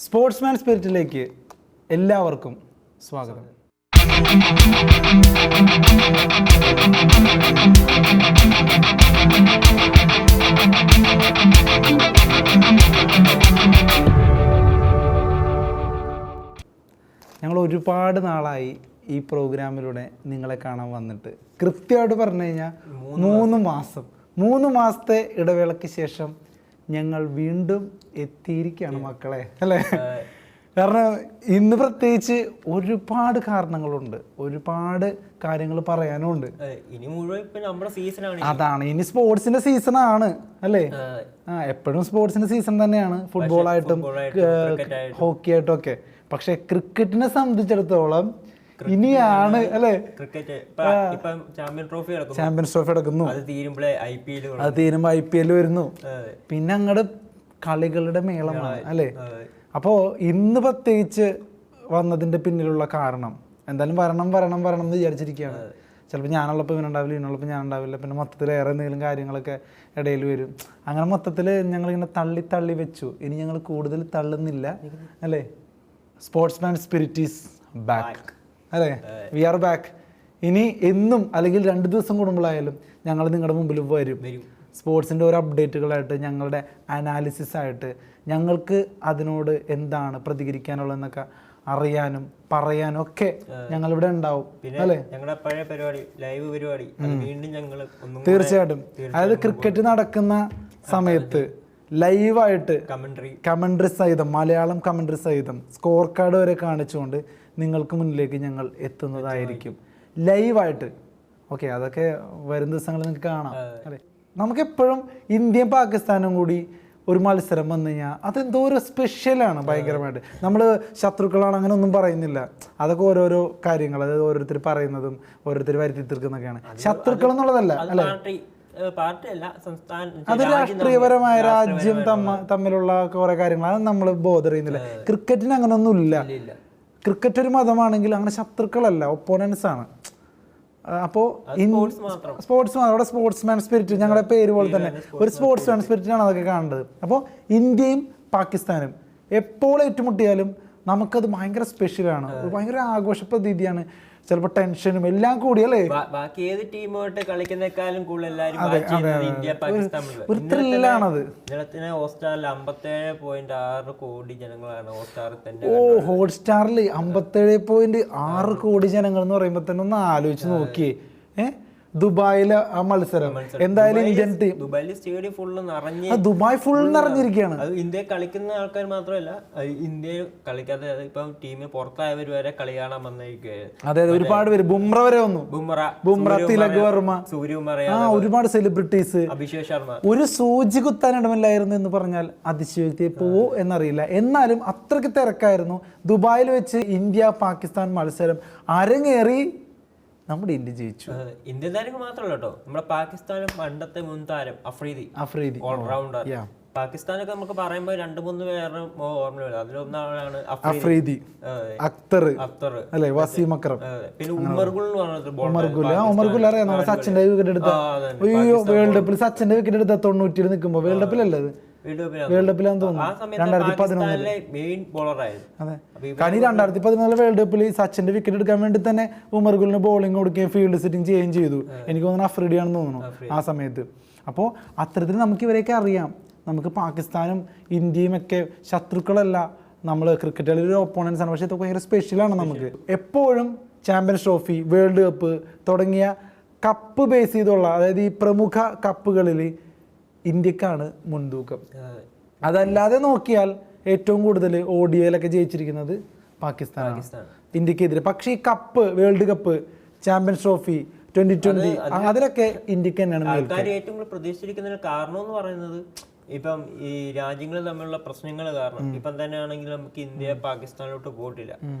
Sportsman സ്പിരിറ്റിലേക്ക് എല്ലാവർക്കും സ്വാഗതം. ഞങ്ങൾ ഒരുപാട് നാളായി ഈ പ്രോഗ്രാമിലൂടെ നിങ്ങളെ കാണാൻ വന്നിട്ട്. കൃത്യമായിട്ട് പറഞ്ഞു കഴിഞ്ഞാൽ 3 മാസത്തെ ഇടവേളയ്ക്ക് ശേഷം ഞങ്ങൾ വീണ്ടും എത്തിയിരിക്കുകയാണ് മക്കളെ, അല്ലേ? കാരണം ഇന്ന് പ്രത്യേകിച്ച് ഒരുപാട് കാരണങ്ങളുണ്ട്, ഒരുപാട് കാര്യങ്ങൾ പറയാനുണ്ട്. ഇനി മുഴുവൻ നമ്മുടെ സീസണാണ്. അതാണ്, ഇനി സ്പോർട്സിന്റെ സീസണാണ്, അല്ലേ? എപ്പോഴും സ്പോർട്സിന്റെ സീസൺ തന്നെയാണ്, ഫുട്ബോളായിട്ടും ഹോക്കി ആയിട്ടും ഒക്കെ. പക്ഷെ ക്രിക്കറ്റിനെ സംബന്ധിച്ചിടത്തോളം ഇനിയാണ്, അല്ലേ? ചാമ്പ്യൻസ് ട്രോഫി നടക്കുന്നു, അത് തീരുമ്പോ IPL വരുന്നു, പിന്നെ അങ്ങോട്ട് കളികളുടെ മേളമാണ്, അല്ലേ? അപ്പോൾ ഇന്ന് പ്രത്യേകിച്ച് വന്നതിന്റെ പിന്നിലുള്ള കാരണം എന്തായാലും വരണം എന്ന് വിചാരിച്ചിരിക്കുകയാണ്. ചിലപ്പോൾ ഞാനുള്ളപ്പോൾ ഇവനുണ്ടാവില്ല, ഇവനുള്ളപ്പോൾ ഞാൻ ഉണ്ടാവില്ല, പിന്നെ മൊത്തത്തിൽ ഏറെ എന്തെങ്കിലും കാര്യങ്ങളൊക്കെ ഇടയിൽ വരും. അങ്ങനെ മൊത്തത്തിൽ ഞങ്ങളിങ്ങനെ തള്ളി വെച്ചു. ഇനി ഞങ്ങൾ കൂടുതൽ തള്ളുന്നില്ല, അല്ലേ? സ്പോർട്സ്മാൻ സ്പിരിറ്റ് ഈസ് ബാക്ക്, അല്ലേ? We are back. ഇനി എന്നും അല്ലെങ്കിൽ 2 ദിവസം കൂടുമ്പോഴായാലും ഞങ്ങൾ നിങ്ങളുടെ മുമ്പിൽ വരും. സ്പോർട്സിൻ്റെ ഓരോ അപ്ഡേറ്റുകളായിട്ട്, ഞങ്ങളുടെ അനാലിസിസ് ആയിട്ട്, ഞങ്ങൾക്ക് അതിനോട് എന്താണ് പ്രതികരിക്കാനുള്ളതെന്നൊക്കെ അറിയാനും പറയാനും ഒക്കെ ഞങ്ങളിവിടെ ഉണ്ടാവും, അല്ലേ? ഞങ്ങളുടെ പഴയ പരിപാടി, ലൈവ് പരിപാടി വീണ്ടും ഞങ്ങൾ തീർച്ചയായിട്ടും. അതായത് ക്രിക്കറ്റ് നടക്കുന്ന സമയത്ത് ലൈവായിട്ട് കമൻട്രി സഹിതം, മലയാളം കമൻട്രി സഹിതം സ്കോർ കാർഡ് വരെ കാണിച്ചുകൊണ്ട് നിങ്ങൾക്ക് മുന്നിലേക്ക് ഞങ്ങൾ എത്തുന്നതായിരിക്കും ലൈവായിട്ട്. ഓക്കെ, അതൊക്കെ വരും ദിവസങ്ങളിൽ നിങ്ങൾക്ക് കാണാം, അല്ലേ? നമുക്കെപ്പോഴും ഇന്ത്യയും പാകിസ്ഥാനും കൂടി ഒരു മത്സരം വന്നു കഴിഞ്ഞാൽ അതെന്തോ ഒരു സ്പെഷ്യലാണ്, ഭയങ്കരമായിട്ട്. നമ്മൾ ശത്രുക്കളാണ് അങ്ങനെ ഒന്നും പറയുന്നില്ല, അതൊക്കെ ഓരോരോ കാര്യങ്ങൾ, അതായത് ഓരോരുത്തർ പറയുന്നതും ഓരോരുത്തർ വരുത്തി തീർക്കുന്നൊക്കെയാണ്. ശത്രുക്കൾ എന്നുള്ളതല്ല, അല്ലേ? അത് രാഷ്ട്രീയപരമായ രാജ്യം തമ്മിലുള്ള കുറെ കാര്യങ്ങൾ, അത് നമ്മൾ ബോധർ ചെയ്യുന്നില്ല. ക്രിക്കറ്റിന് അങ്ങനെ ഒന്നും ഇല്ല. ക്രിക്കറ്റ് ഒരു മതമാണെങ്കിൽ അങ്ങനെ ശത്രുക്കളല്ല, ഒപ്പോണൻസ് ആണ്. അപ്പോൾ സ്പോർട്സ് അവിടെ സ്പോർട്സ്മാൻ സ്പിരിറ്റ്, ഞങ്ങളുടെ പേര് പോലെ തന്നെ ഒരു സ്പോർട്സ്മാൻ സ്പിരിറ്റിനാണ് അതൊക്കെ കാണേണ്ടത്. അപ്പോൾ ഇന്ത്യയും പാകിസ്ഥാനും എപ്പോൾ ഏറ്റുമുട്ടിയാലും നമുക്കത് ഭയങ്കര സ്പെഷ്യലാണ്, ഭയങ്കര ആഘോഷ പ്രതീതിയാണ്, ചിലപ്പോൾ ടെൻഷനും എല്ലാം കൂടി, അല്ലേ? ബാക്കി ഏത് ടീമായിട്ട് കളിക്കുന്നേക്കാളും കൂടുതൽ ഇന്ത്യ പാകിസ്ഥാൻ ഒരു ത്രില്ലാണത്. ഹോട്ട്സ്റ്റാറിൽ 57.6 കോടി ജനങ്ങളാണ് ഹോട്ട്സ്റ്റാറിൽ തന്നെ. ഹോട്ട്സ്റ്റാറിൽ 57.6 കോടി ജനങ്ങൾ എന്ന് പറയുമ്പോൾ തന്നെ ഒന്ന് ആലോചിച്ച് നോക്കിയേ. ദുബായിലെ ആ മത്സരം എന്തായാലും ഇന്ത്യൻ ടീം, ദുബായിലെ സ്റ്റേഡിയം ഫുള്ള് നിറഞ്ഞ്, ദുബായ് ഫുൾ നിറഞ്ഞിരിക്കുകയാണ്. അത് ഇന്ത്യ കളിക്കുന്ന ആൾക്കാർ മാത്രമല്ല, ഇന്ത്യ കളിക്കാതെ ഇപ്പം ടീമിന് പുറത്തായവർ വരെ കളി കാണാൻ വന്നിരിക്കുകയാണ്. അതെ, ഒരുപാട് പേര്, ബുംറ വരെ വന്നു, ബുംറ, തിലക് വർമ്മ, ഒരുപാട് സെലിബ്രിറ്റീസ്, അഭിഷേക് ശർമ്മ. ഒരു സൂചി കുത്താൻ ഇടമില്ലായിരുന്നു എന്ന് പറഞ്ഞാൽ അതിശയോക്തി പോവോ എന്നറിയില്ല. എന്നാലും അത്രയ്ക്ക് തിരക്കായിരുന്നു. ദുബായിൽ വെച്ച് ഇന്ത്യ പാകിസ്ഥാൻ മത്സരം അരങ്ങേറി, നമ്മുടെ ഇന്ത്യ ജയിച്ചു. ഇന്ത്യൻ താരങ്ങൾ മാത്രമല്ല കേട്ടോ, നമ്മുടെ പാകിസ്ഥാനും പണ്ടത്തെ മുൻ താരം അഫ്രീദി ഓൾറൗണ്ടർ. പാകിസ്ഥാനൊക്കെ നമുക്ക് പറയുമ്പോൾ 2-3 പേരുടെ ഓർമ്മ വരും. അതിലൊന്നാണ് അഫ്രീദി, അക്തർ, അല്ലേ? വസീം അക്രം, പിന്നെ ഉമർഗുൽ എന്ന് പറഞ്ഞ ഉമർഗുൽ അറിയാം, നമ്മുടെ സച്ചിന്റെ വിക്കറ്റ് എടുത്ത, അയ്യോ വേൾഡ് കപ്പിൽ സച്ചിന്റെ വിക്കറ്റ് എടുത്ത 90 നിൽക്കുമ്പോൾ, വേൾഡ് കപ്പിലല്ലേ അത്? വേൾഡ് കപ്പിലാന്ന് തോന്നുന്നു, 2011. അതെ, കാരണം 2014 വേൾഡ് കപ്പിൽ സച്ചിന്റെ വിക്കറ്റ് എടുക്കാൻ വേണ്ടി തന്നെ ഉമർഗുലിന് ബോളിംഗ് കൊടുക്കുകയും ഫീൽഡ് സെറ്റിംഗ് ചെയ്യുകയും ചെയ്തു. എനിക്ക് തോന്നുന്നു അഫ്രീഡിയാണെന്ന് തോന്നുന്നു ആ സമയത്ത്. അപ്പോൾ അത്തരത്തിൽ നമുക്ക് ഇവരെയൊക്കെ അറിയാം. നമുക്ക് പാകിസ്ഥാനും ഇന്ത്യയും ഒക്കെ ശത്രുക്കളല്ല, നമ്മൾ ക്രിക്കറ്റ് കളിയിൽ ഒരു ഒപ്പോണൻസ് ആണ്. പക്ഷേ ഇതൊക്കെ ഭയങ്കര സ്പെഷ്യലാണ് നമുക്ക്. എപ്പോഴും ചാമ്പ്യൻസ് ട്രോഫി, വേൾഡ് കപ്പ് തുടങ്ങിയ കപ്പ് ബേസ് ചെയ്തുള്ള, അതായത് ഈ പ്രമുഖ കപ്പുകളിൽ ഇന്ത്യക്കാണ് മുൻതൂക്കം. അതല്ലാതെ നോക്കിയാൽ ഏറ്റവും കൂടുതൽ ODIയിലൊക്കെ ജയിച്ചിരിക്കുന്നത് പാകിസ്ഥാനാണ് ഇന്ത്യക്കെതിരെ. പക്ഷേ ഈ cup, world cup, champions trophy, 2020 അതിലൊക്കെ ഇന്ത്യക്ക് തന്നെയാണ് ഏറ്റവും കൂടുതൽ പ്രതീക്ഷിച്ചിരിക്കുന്നതിന് കാരണം എന്ന് പറയുന്നത്, ഇപ്പം ഈ രാജ്യങ്ങൾ തമ്മിലുള്ള പ്രശ്നങ്ങൾ കാരണം ഇപ്പം തന്നെ ആണെങ്കിൽ നമുക്ക് ഇന്ത്യ പാകിസ്ഥാനിലോട്ട് പോയിട്ടില്ല.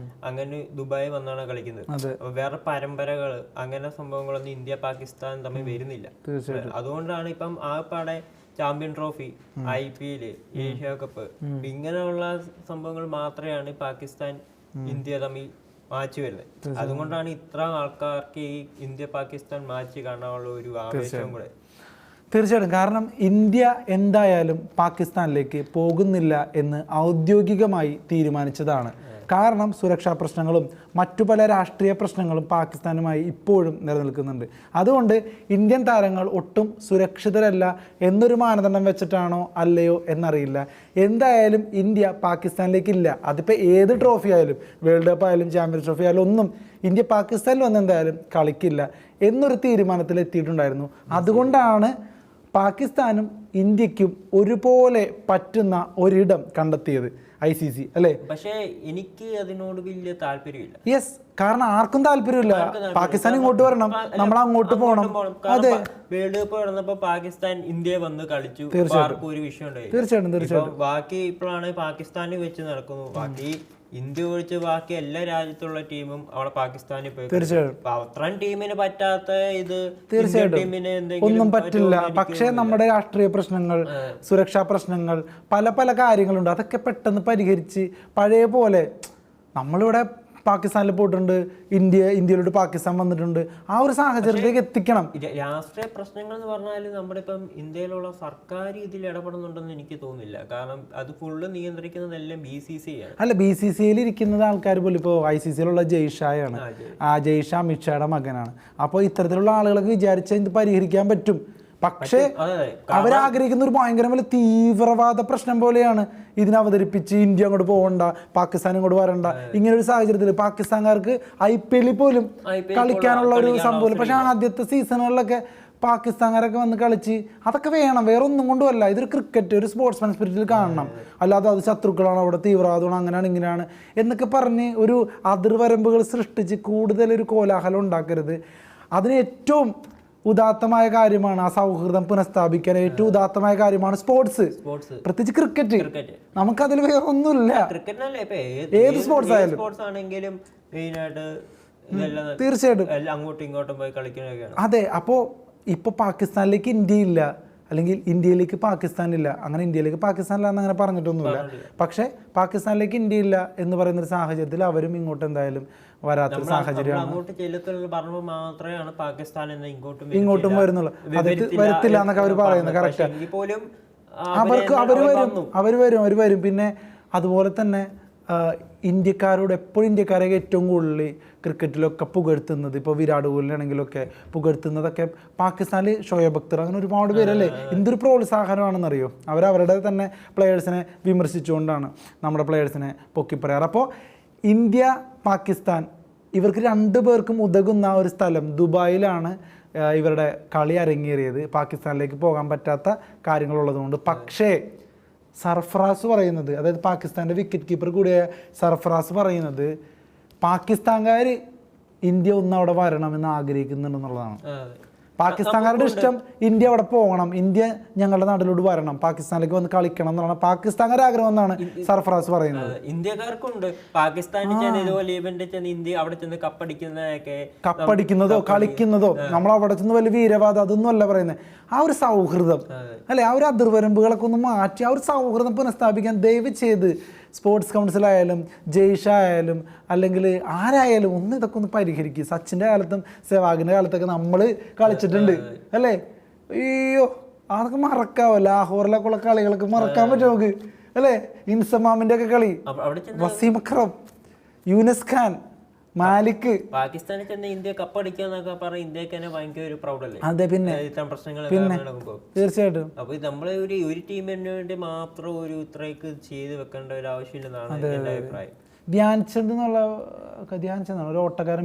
അങ്ങനെ ദുബായ് വന്നാണ് കളിക്കുന്നത്. അപ്പൊ വേറെ പരമ്പരകൾ, അങ്ങനെ സംഭവങ്ങളൊന്നും ഇന്ത്യ പാകിസ്ഥാൻ തമ്മിൽ വരുന്നില്ല. അതുകൊണ്ടാണ് ഇപ്പം ആകപ്പാടെ champion trophy, IPL, Asia cup, ഇങ്ങനെയുള്ള സംഭവങ്ങൾ മാത്രമാണ് പാകിസ്ഥാൻ ഇന്ത്യ തമ്മിൽ മാച്ച് വരുന്നത്. അതുകൊണ്ടാണ് ഇത്ര ആൾക്കാർക്ക് ഈ ഇന്ത്യ പാകിസ്ഥാൻ മാച്ച് കാണാനുള്ള ഒരു ആവേശം കൂടെ. തീർച്ചയായിട്ടും. കാരണം ഇന്ത്യ എന്തായാലും പാകിസ്ഥാനിലേക്ക് പോകുന്നില്ല എന്ന് ഔദ്യോഗികമായി തീരുമാനിച്ചതാണ്. കാരണം സുരക്ഷാ പ്രശ്നങ്ങളും മറ്റു പല രാഷ്ട്രീയ പ്രശ്നങ്ങളും പാകിസ്ഥാനുമായി ഇപ്പോഴും നിലനിൽക്കുന്നുണ്ട്. അതുകൊണ്ട് ഇന്ത്യൻ താരങ്ങൾ ഒട്ടും സുരക്ഷിതരല്ല എന്നൊരു മാനദണ്ഡം വെച്ചിട്ടാണോ അല്ലയോ എന്നറിയില്ല. എന്തായാലും ഇന്ത്യ പാകിസ്ഥാനിലേക്കില്ല. അതിപ്പോൾ ഏത് ട്രോഫി ആയാലും, വേൾഡ് കപ്പ് ആയാലും ചാമ്പ്യൻസ് ട്രോഫി ആയാലും ഒന്നും ഇന്ത്യ പാകിസ്ഥാനിൽ വന്ന് എന്തായാലും കളിക്കില്ല എന്നൊരു തീരുമാനത്തിൽ എത്തിയിട്ടുണ്ടായിരുന്നു. അതുകൊണ്ടാണ് പാകിസ്ഥാനും ഇന്ത്യക്കും ഒരുപോലെ പറ്റുന്ന ഒരിടം കണ്ടെത്തിയത് ICC, അല്ലേ? പക്ഷേ എനിക്ക് അതിനോട് വലിയ താല്പര്യമില്ല. യെസ്, കാരണം ആർക്കും താല്പര്യമില്ല. പാകിസ്ഥാൻ ഇങ്ങോട്ട് വരണം, നമ്മൾ അങ്ങോട്ട് പോകണം. അതെ, വേൾഡ് കപ്പ് നടന്നപ്പോ പാകിസ്ഥാൻ ഇന്ത്യ വന്ന് കളിച്ചു, ആർക്കും ഒരു വിഷയം ഉണ്ടായി. തീർച്ചയായിട്ടും. ബാക്കി ഇപ്പോഴാണ് പാകിസ്ഥാനിൽ വെച്ച് നടക്കുന്നു. ബാക്കി ഇന്ത്യ ഒഴിച്ച് ബാക്കി എല്ലാ രാജ്യത്തുള്ള ടീമും അവിടെ പാകിസ്ഥാനിൽ പോയി. തീർച്ചയായിട്ടും അത്രയും ടീമിന് പറ്റാത്ത ഇത് തീർച്ചയായിട്ടും ഒന്നും പറ്റില്ല. പക്ഷേ നമ്മുടെ രാഷ്ട്രീയ പ്രശ്നങ്ങൾ, സുരക്ഷാ പ്രശ്നങ്ങൾ, പല പല കാര്യങ്ങളുണ്ട്. അതൊക്കെ പെട്ടെന്ന് പരിഹരിച്ച് പഴയ പോലെ നമ്മളിവിടെ പാകിസ്ഥാനിൽ പോയിട്ടുണ്ട്, ഇന്ത്യയിലോട്ട് പാകിസ്ഥാൻ വന്നിട്ടുണ്ട്. ആ ഒരു സാഹചര്യത്തിലേക്ക് എത്തിക്കണം. രാഷ്ട്രീയ പ്രശ്നങ്ങൾ എന്ന് പറഞ്ഞാൽ നമ്മുടെ ഇപ്പം ഇന്ത്യയിലുള്ള സർക്കാർ ഇതിൽ ഇടപെടുന്നുണ്ടെന്ന് എനിക്ക് തോന്നുന്നില്ല. കാരണം അത് ഫുള്ള് നിയന്ത്രിക്കുന്നതെല്ലാം BCCI ആണ്. അല്ല, BCCIയിൽ ഇരിക്കുന്ന ആൾക്കാർ പോലും ഇപ്പോൾ ICCയിലുള്ള ജയ്ഷായാണ്. ആ ജയ്ഷാ അമിത്ഷായുടെ മകനാണ്. അപ്പോൾ ഇത്തരത്തിലുള്ള ആളുകളൊക്കെ വിചാരിച്ചാൽ ഇത് പരിഹരിക്കാൻ പറ്റും. പക്ഷേ അവരാഗ്രഹിക്കുന്ന ഒരു ഭയങ്കര വലിയ തീവ്രവാദ പ്രശ്നം പോലെയാണ് ഇതിനെ അവതരിപ്പിച്ച് ഇന്ത്യ അങ്ങോട്ട് പോകണ്ട, പാകിസ്ഥാൻ ഇങ്ങോട്ട് വരണ്ട. ഇങ്ങനെ ഒരു സാഹചര്യത്തിൽ പാകിസ്ഥാൻകാർക്ക് IPL പോലും കളിക്കാനുള്ള ഒരു സംഭവം. പക്ഷെ ആദ്യത്തെ സീസണുകളിലൊക്കെ പാകിസ്ഥാൻകാരൊക്കെ വന്ന് കളിച്ച് അതൊക്കെ വേണം, വേറെ ഒന്നും കൊണ്ടുമല്ല. ഇതൊരു ക്രിക്കറ്റ്, ഒരു സ്പോർട്സ്മാൻ സ്പിരിറ്റിൽ കാണണം. അല്ലാതെ അത് ശത്രുക്കളാണ്, അവിടെ തീവ്രവാദമാണ്, അങ്ങനെയാണ് ഇങ്ങനെയാണ് എന്നൊക്കെ പറഞ്ഞ് ഒരു അതിർവരമ്പുകൾ സൃഷ്ടിച്ച് കൂടുതൽ ഒരു കോലാഹലം ഉണ്ടാക്കരുത്. അതിന് ഏറ്റവും ഉദാത്തമായ കാര്യമാണ് ആ സൗഹൃദം പുനഃസ്ഥാപിക്കാൻ. ഏറ്റവും ഉദാത്തമായ കാര്യമാണ് സ്പോർട്സ്, പ്രത്യേകിച്ച് ക്രിക്കറ്റ്. നമുക്കതിൽ വേറെ ഒന്നുമില്ല. ഏത് സ്പോർട്സ് ആണെങ്കിലും തീർച്ചയായിട്ടും അങ്ങോട്ടും ഇങ്ങോട്ടും പോയി കളിക്കുന്നതൊക്കെയാണ്. അതെ. അപ്പോൾ ഇപ്പോൾ പാകിസ്ഥാനിലേക്ക് ഇന്ത്യ ഇല്ല, അല്ലെങ്കിൽ ഇന്ത്യയിലേക്ക് പാകിസ്ഥാനില്ല. അങ്ങനെ ഇന്ത്യയിലേക്ക് പാകിസ്ഥാനില്ല എന്ന് അങ്ങനെ പറഞ്ഞിട്ടൊന്നുമില്ല. പക്ഷേ പാകിസ്ഥാനിലേക്ക് ഇന്ത്യ ഇല്ല എന്ന് പറയുന്ന ഒരു സാഹചര്യത്തിൽ അവരും ഇങ്ങോട്ട് എന്തായാലും വരാത്തൊരു സാഹചര്യമാണ്. ഇങ്ങോട്ടും വരുന്നുള്ളൂ. വരത്തില്ല എന്നൊക്കെ അവർ പറയുന്നത് കറക്റ്റ്. അവർ വരും. പിന്നെ അതുപോലെ തന്നെ ഇന്ത്യക്കാരോട് എപ്പോഴും ഇന്ത്യക്കാരെ ഏറ്റവും കൂടുതൽ ക്രിക്കറ്റിലൊക്കെ പുകഴ്ത്തുന്നത്, ഇപ്പോൾ വിരാട് കോഹ്ലി ആണെങ്കിലൊക്കെ പുകഴ്ത്തുന്നതൊക്കെ പാകിസ്ഥാനിൽ ഷോയബ് അക്തർ, അങ്ങനെ ഒരുപാട് പേരല്ലേ. എന്തൊരു പ്രോത്സാഹനമാണെന്നറിയോ. അവരവരുടെ തന്നെ പ്ലെയേഴ്സിനെ വിമർശിച്ചുകൊണ്ടാണ് നമ്മുടെ പ്ലെയേഴ്സിനെ പൊക്കി പറയാറ്. അപ്പോൾ ഇന്ത്യ പാകിസ്ഥാൻ ഇവർക്ക് രണ്ടു പേർക്കും ഉതകുന്ന ഒരു സ്ഥലം ദുബായിലാണ് ഇവരുടെ കളി അരങ്ങേറിയത്. പാകിസ്ഥാനിലേക്ക് പോകാൻ പറ്റാത്ത കാര്യങ്ങളുള്ളതുകൊണ്ട്. പക്ഷേ സർഫറാസ് പറയുന്നത്, അതായത് പാകിസ്ഥാൻ്റെ വിക്കറ്റ് കീപ്പർ കൂടിയ സർഫറാസ് പറയുന്നത് പാകിസ്ഥാൻകാർ ഇന്ത്യ ഒന്ന് അവിടെ വരണമെന്ന് ആഗ്രഹിക്കുന്നുണ്ടെന്നുള്ളതാണ്. പാകിസ്ഥാൻകാരുടെ ഇഷ്ടം ഇന്ത്യ അവിടെ പോകണം, ഇന്ത്യ ഞങ്ങളുടെ നാട്ടിലോട്ട് വരണം, പാകിസ്ഥാനിലേക്ക് വന്ന് കളിക്കണം എന്നുള്ളതാണ് പാകിസ്ഥാൻകാരുടെ ആഗ്രഹം എന്നാണ് സർഫറാസ് പറയുന്നത്. ഇന്ത്യക്കാർക്കുണ്ട് പാകിസ്ഥാനിൽ ഇന്ത്യ അവിടെ ചെന്ന് കപ്പടിക്കുന്നതോ കളിക്കുന്നതോ, നമ്മൾ അവിടെ ചെന്ന് വലിയ വീരവാദം അതൊന്നും അല്ല പറയുന്നത്. ആ ഒരു സൗഹൃദം അല്ലെ, ആ ഒരു അതിർവരമ്പുകളൊക്കെ ഒന്ന് മാറ്റി ആ ഒരു സൗഹൃദം പുനഃസ്ഥാപിക്കാൻ ദയവ് ചെയ്ത് സ്പോർട്സ് കൗൺസിലായാലും ജയ്ഷ ആയാലും അല്ലെങ്കിൽ ആരായാലും ഒന്ന് ഇതൊക്കെ ഒന്ന് പരിഹരിക്കുക. സച്ചിൻ്റെ കാലത്തും സെവാഗിൻ്റെ കാലത്തൊക്കെ നമ്മൾ കളിച്ചിട്ടുണ്ട് അല്ലേ. അയ്യോ, അതൊക്കെ മറക്കാവോ? ലാഹോറിലൊക്കെ ഉള്ള കളികളൊക്കെ മറക്കാൻ പറ്റും നമുക്ക് അല്ലേ. ഇൻസമാമിൻ്റെ ഒക്കെ കളി, വസീം അക്രം, യൂനസ് ഖാൻ, മാലിക്. പാകിസ്ഥാനിൽ ചെന്ന് ഇന്ത്യ കപ്പടിക്കാന്നൊക്കെ പറഞ്ഞ ഇന്ത്യക്ക് തന്നെ ഭയങ്കര ഒരു പ്രൗഡല്ലേ. അതെ, പിന്നെ തീർച്ചയായിട്ടും. അപ്പൊ നമ്മള് ഒരു ടീമിന് വേണ്ടി മാത്രം ഒരു ഇത്രയൊക്കെ ചെയ്ത് വെക്കേണ്ട ഒരു ആവശ്യമില്ലെന്നാണ് എന്റെ അഭിപ്രായം. ധ്യാൻചന്ദ് ഒരു ഓട്ടക്കാരൻ,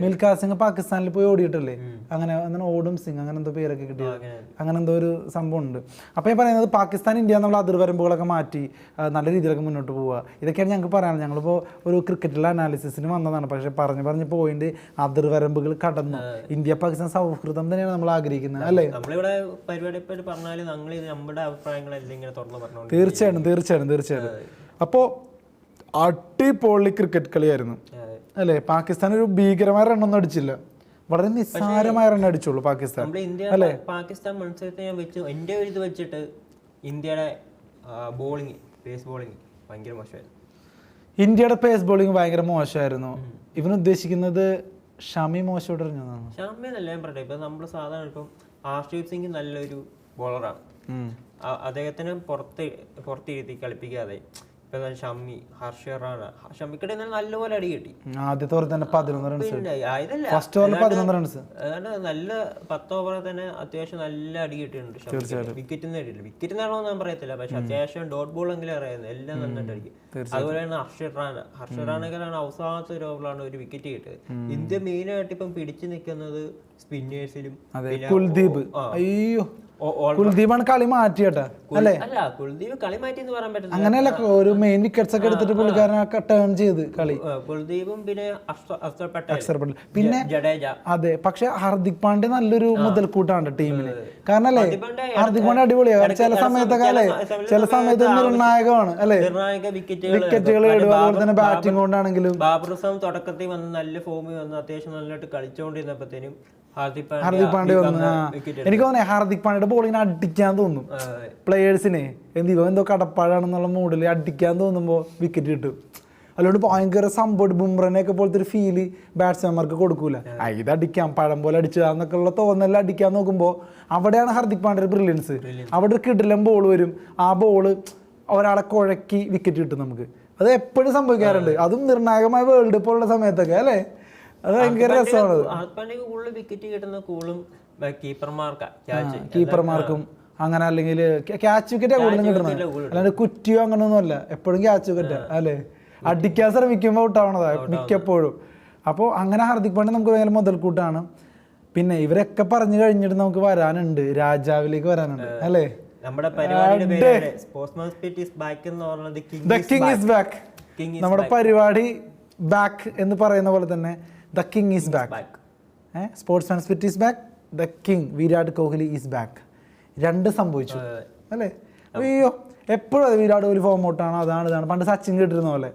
മിൽഖാ സിംഗ് പാകിസ്ഥാനിൽ പോയി ഓടിയിട്ടല്ലേ, അങ്ങനെ ഓടും സിംഗ് അങ്ങനെ എന്തോ പേരൊക്കെ കിട്ടിയത്, അങ്ങനെ എന്തോ ഒരു സംഭവം ഉണ്ട്. അപ്പോൾ ഞാൻ പറയുന്നത് പാകിസ്ഥാൻ ഇന്ത്യ നമ്മൾ അതിർവരമ്പുകളൊക്കെ മാറ്റി നല്ല രീതിയിലൊക്കെ മുന്നോട്ട് പോവുക. ഇതൊക്കെയാണ് ഞങ്ങൾക്ക് പറയാനുള്ളത്. ഞങ്ങളിപ്പോൾ ഒരു ക്രിക്കറ്റിലെ അനാലിസിസിന് വന്നതാണ്. പക്ഷേ പറഞ്ഞ് പോയിന്റ് അതിർവരമ്പുകൾ കടന്നു. ഇന്ത്യ പാകിസ്ഥാൻ സൗഹൃദം തന്നെയാണ് നമ്മൾ ആഗ്രഹിക്കുന്നത് അല്ലേ. നമ്മളിവിടെ പരിപാടി പറഞ്ഞാൽ നമ്മുടെ അഭിപ്രായങ്ങളെല്ലാം ഇങ്ങനെ തുറന്നു പറഞ്ഞു. തീർച്ചയായിട്ടും. അപ്പോൾ അടിപൊളി ക്രിക്കറ്റ് കളിയായിരുന്നു അല്ലേ. പാകിസ്ഥാൻ ഒരു ഭീകരമായ റണ്ണൊന്നും അടിച്ചില്ല, വളരെ നിസ്സാരമായ റൺ അടിച്ചുള്ളൂ പാകിസ്ഥാൻ അല്ലേ. പാകിസ്ഥാൻ മത്സരത്തെ ഞാൻ വെച്ചു എൻ്റെ ഒരു ഇത് വെച്ചിട്ട് ഇന്ത്യയുടെ പേസ് ബോളിംഗ് ഭയങ്കര മോശമായിരുന്നു. ഇന്ത്യയുടെ പേസ് ബോളിംഗ് ഭയങ്കര മോശമായിരുന്നു. ഇവൻ ഉദ്ദേശിക്കുന്നത് ഷമി മോശമായിട്ട് എറിഞ്ഞതാണ്. ഷമി എന്നല്ല ഞാൻ പറയട്ടെ. ഇപ്പം നമ്മൾ സാധാരണ ഇപ്പം ഹർഷദീപ് സിംഗ് നല്ലൊരു ബോളറാണ്. അദ്ദേഹത്തിന് പുറത്തിരുത്തി കളിപ്പിക്കാതെ ഇപ്പൊ ഷമ്മി, ഹർഷ റാണ, ഷമ്മിക്കിടെ നല്ലപോലെ അടി കിട്ടി. ആദ്യത്തെ ഓവറിൽ തന്നെ 11 റൺസ്. നല്ല 10 ഓവറിൽ തന്നെ അത്യാവശ്യം നല്ല അടി കിട്ടിയിട്ടുണ്ട്. വിക്കറ്റ് നേടിയില്ല, വിക്കറ്റ് നേടണമെന്ന് ഞാൻ പറയത്തില്ല, പക്ഷെ അത്യാവശ്യം ഡോട്ട് ബോൾ എങ്കിലും അറിയുന്നത് എല്ലാം നന്നായിട്ട് അടിക്കും. അതുപോലെ തന്നെ ഹർഷ റാണക്കാണ് അവസാനത്തെ ഒരു ഓവറിലാണ് ഒരു വിക്കറ്റ് കിട്ടിയത്. ഇന്ത്യ മെയിൻ ആയിട്ട് ഇപ്പം പിടിച്ചു നിൽക്കുന്നത് സ്പിന്നേഴ്സിലും. കുൽദീപ്, അയ്യോ കുൽദീപാണ് കളി മാറ്റിയേട്ടാ അല്ലേ? അല്ല, കുൽദീപ് കളി മാറ്റി എന്ന് പറയാൻ പറ്റില്ല. അങ്ങനെയല്ല, ഒരു മെയിൻ വിക്കറ്റ്സ് ഒക്കെ എടുത്തിട്ട് പുള്ളിക്കാരനൊക്കെ ടേൺ ചെയ്ത് കളി. കുൽദീപും പിന്നെ അക്ഷർ പട്ടേൽ പിന്നെ ജഡേജ. അതെ, പക്ഷെ ഹാർദിക് പാണ്ഡ്യ നല്ലൊരു മുതൽക്കൂട്ടാണ് ടീമിന്. കാരണം അല്ലേ, ഹാർദിക് പാണ്ഡ്യ അടിപൊളിയാണ് ചില സമയത്തൊക്കെ അല്ലേ, ചില സമയത്ത് നിർണായകമാണ് അല്ലേ, വിക്കറ്റുകൾ ഇടുക. അതുപോലെ തന്നെ ബാറ്റിംഗ് കൊണ്ടാണെങ്കിലും ബാബർ അസം തുടക്കത്തിൽ വന്ന് നല്ല ഫോമിൽ വന്ന് അത്യാവശ്യം നല്ലതായിട്ട് കളിച്ചുകൊണ്ടിരുന്നപ്പോഴത്തേനും ഹാർദിക് പാണ്ഡ്യ വന്നു. എനിക്ക് തോന്നുന്നേ ഹാർദിക് പാണ്ഡ്യയുടെ ബോളിങ്ങിനെ അടിക്കാൻ തോന്നും പ്ലേയേഴ്സിനെ. എന്തോ കടപ്പാടാണെന്നുള്ള മൂഡിൽ അടിക്കാൻ തോന്നുമ്പോൾ വിക്കറ്റ് കിട്ടും. അതുകൊണ്ട് ഭയങ്കര സംഭവം ബുംറനെയൊക്കെ പോലത്തെ ഒരു ഫീല് ബാറ്റ്സ്മാൻമാർക്ക് കൊടുക്കൂല. ഇത് അടിക്കാം, പഴം പോലെ അടിച്ചതാന്നൊക്കെ ഉള്ള തോന്നൽ അടിക്കാൻ നോക്കുമ്പോൾ അവിടെയാണ് ഹാർദിക് പാണ്ഡ്യയുടെ ബ്രില്യൻസ്. അവിടെ ഒരു കിടിലം ബോൾ വരും, ആ ബോള് ഒരാളെ കുഴക്കി വിക്കറ്റ് കിട്ടും നമുക്ക്. അത് എപ്പോഴും സംഭവിക്കാറുണ്ട്, അതും നിർണായകമായ വേൾഡ് കപ്പ് ഉള്ള സമയത്തൊക്കെ അല്ലേ. അത് ഭയങ്കര രസമാണ്. വിക്കറ്റ് കിട്ടുന്ന കൂടുതലും കീപ്പർമാർക്കും അങ്ങനെ, അല്ലെങ്കിൽ ക്യാച്ച് വിക്കറ്റാ കൂടുതലും കിട്ടുന്നത്, അല്ലാണ്ട് കുറ്റിയോ അങ്ങനെയൊന്നും അല്ല, എപ്പോഴും ക്യാച്ച് വിക്കറ്റാ അല്ലേ. അടിക്കാൻ ശ്രമിക്കുമ്പോൾ ഔട്ടാവണതാ മിക്കപ്പോഴും. അപ്പോൾ അങ്ങനെ ഹാർദിക് പാണ്ഡ്യ നമുക്ക് ഭയങ്കര മുതൽക്കൂട്ടാണ്. പിന്നെ ഇവരൊക്കെ പറഞ്ഞു കഴിഞ്ഞിട്ട് നമുക്ക് വരാനുണ്ട്, രാജാവിലേക്ക് വരാനുണ്ട് അല്ലേ. നമ്മുടെ പരിപാടി ബാക്ക് എന്ന് പറയുന്ന പോലെ തന്നെ the king is back. Sportsman spirit is back, the king Virat Kohli is back. രണ്ട് സംഭവിച്ചു അല്ലേ. അയ്യോ, എപ്പോഴും അത് വിരാട് കോഹ്ലി ഫോം ഔട്ടാണ്, ഇതാണ്. പണ്ട് സച്ചിൻ കേട്ടിരുന്ന പോലെ,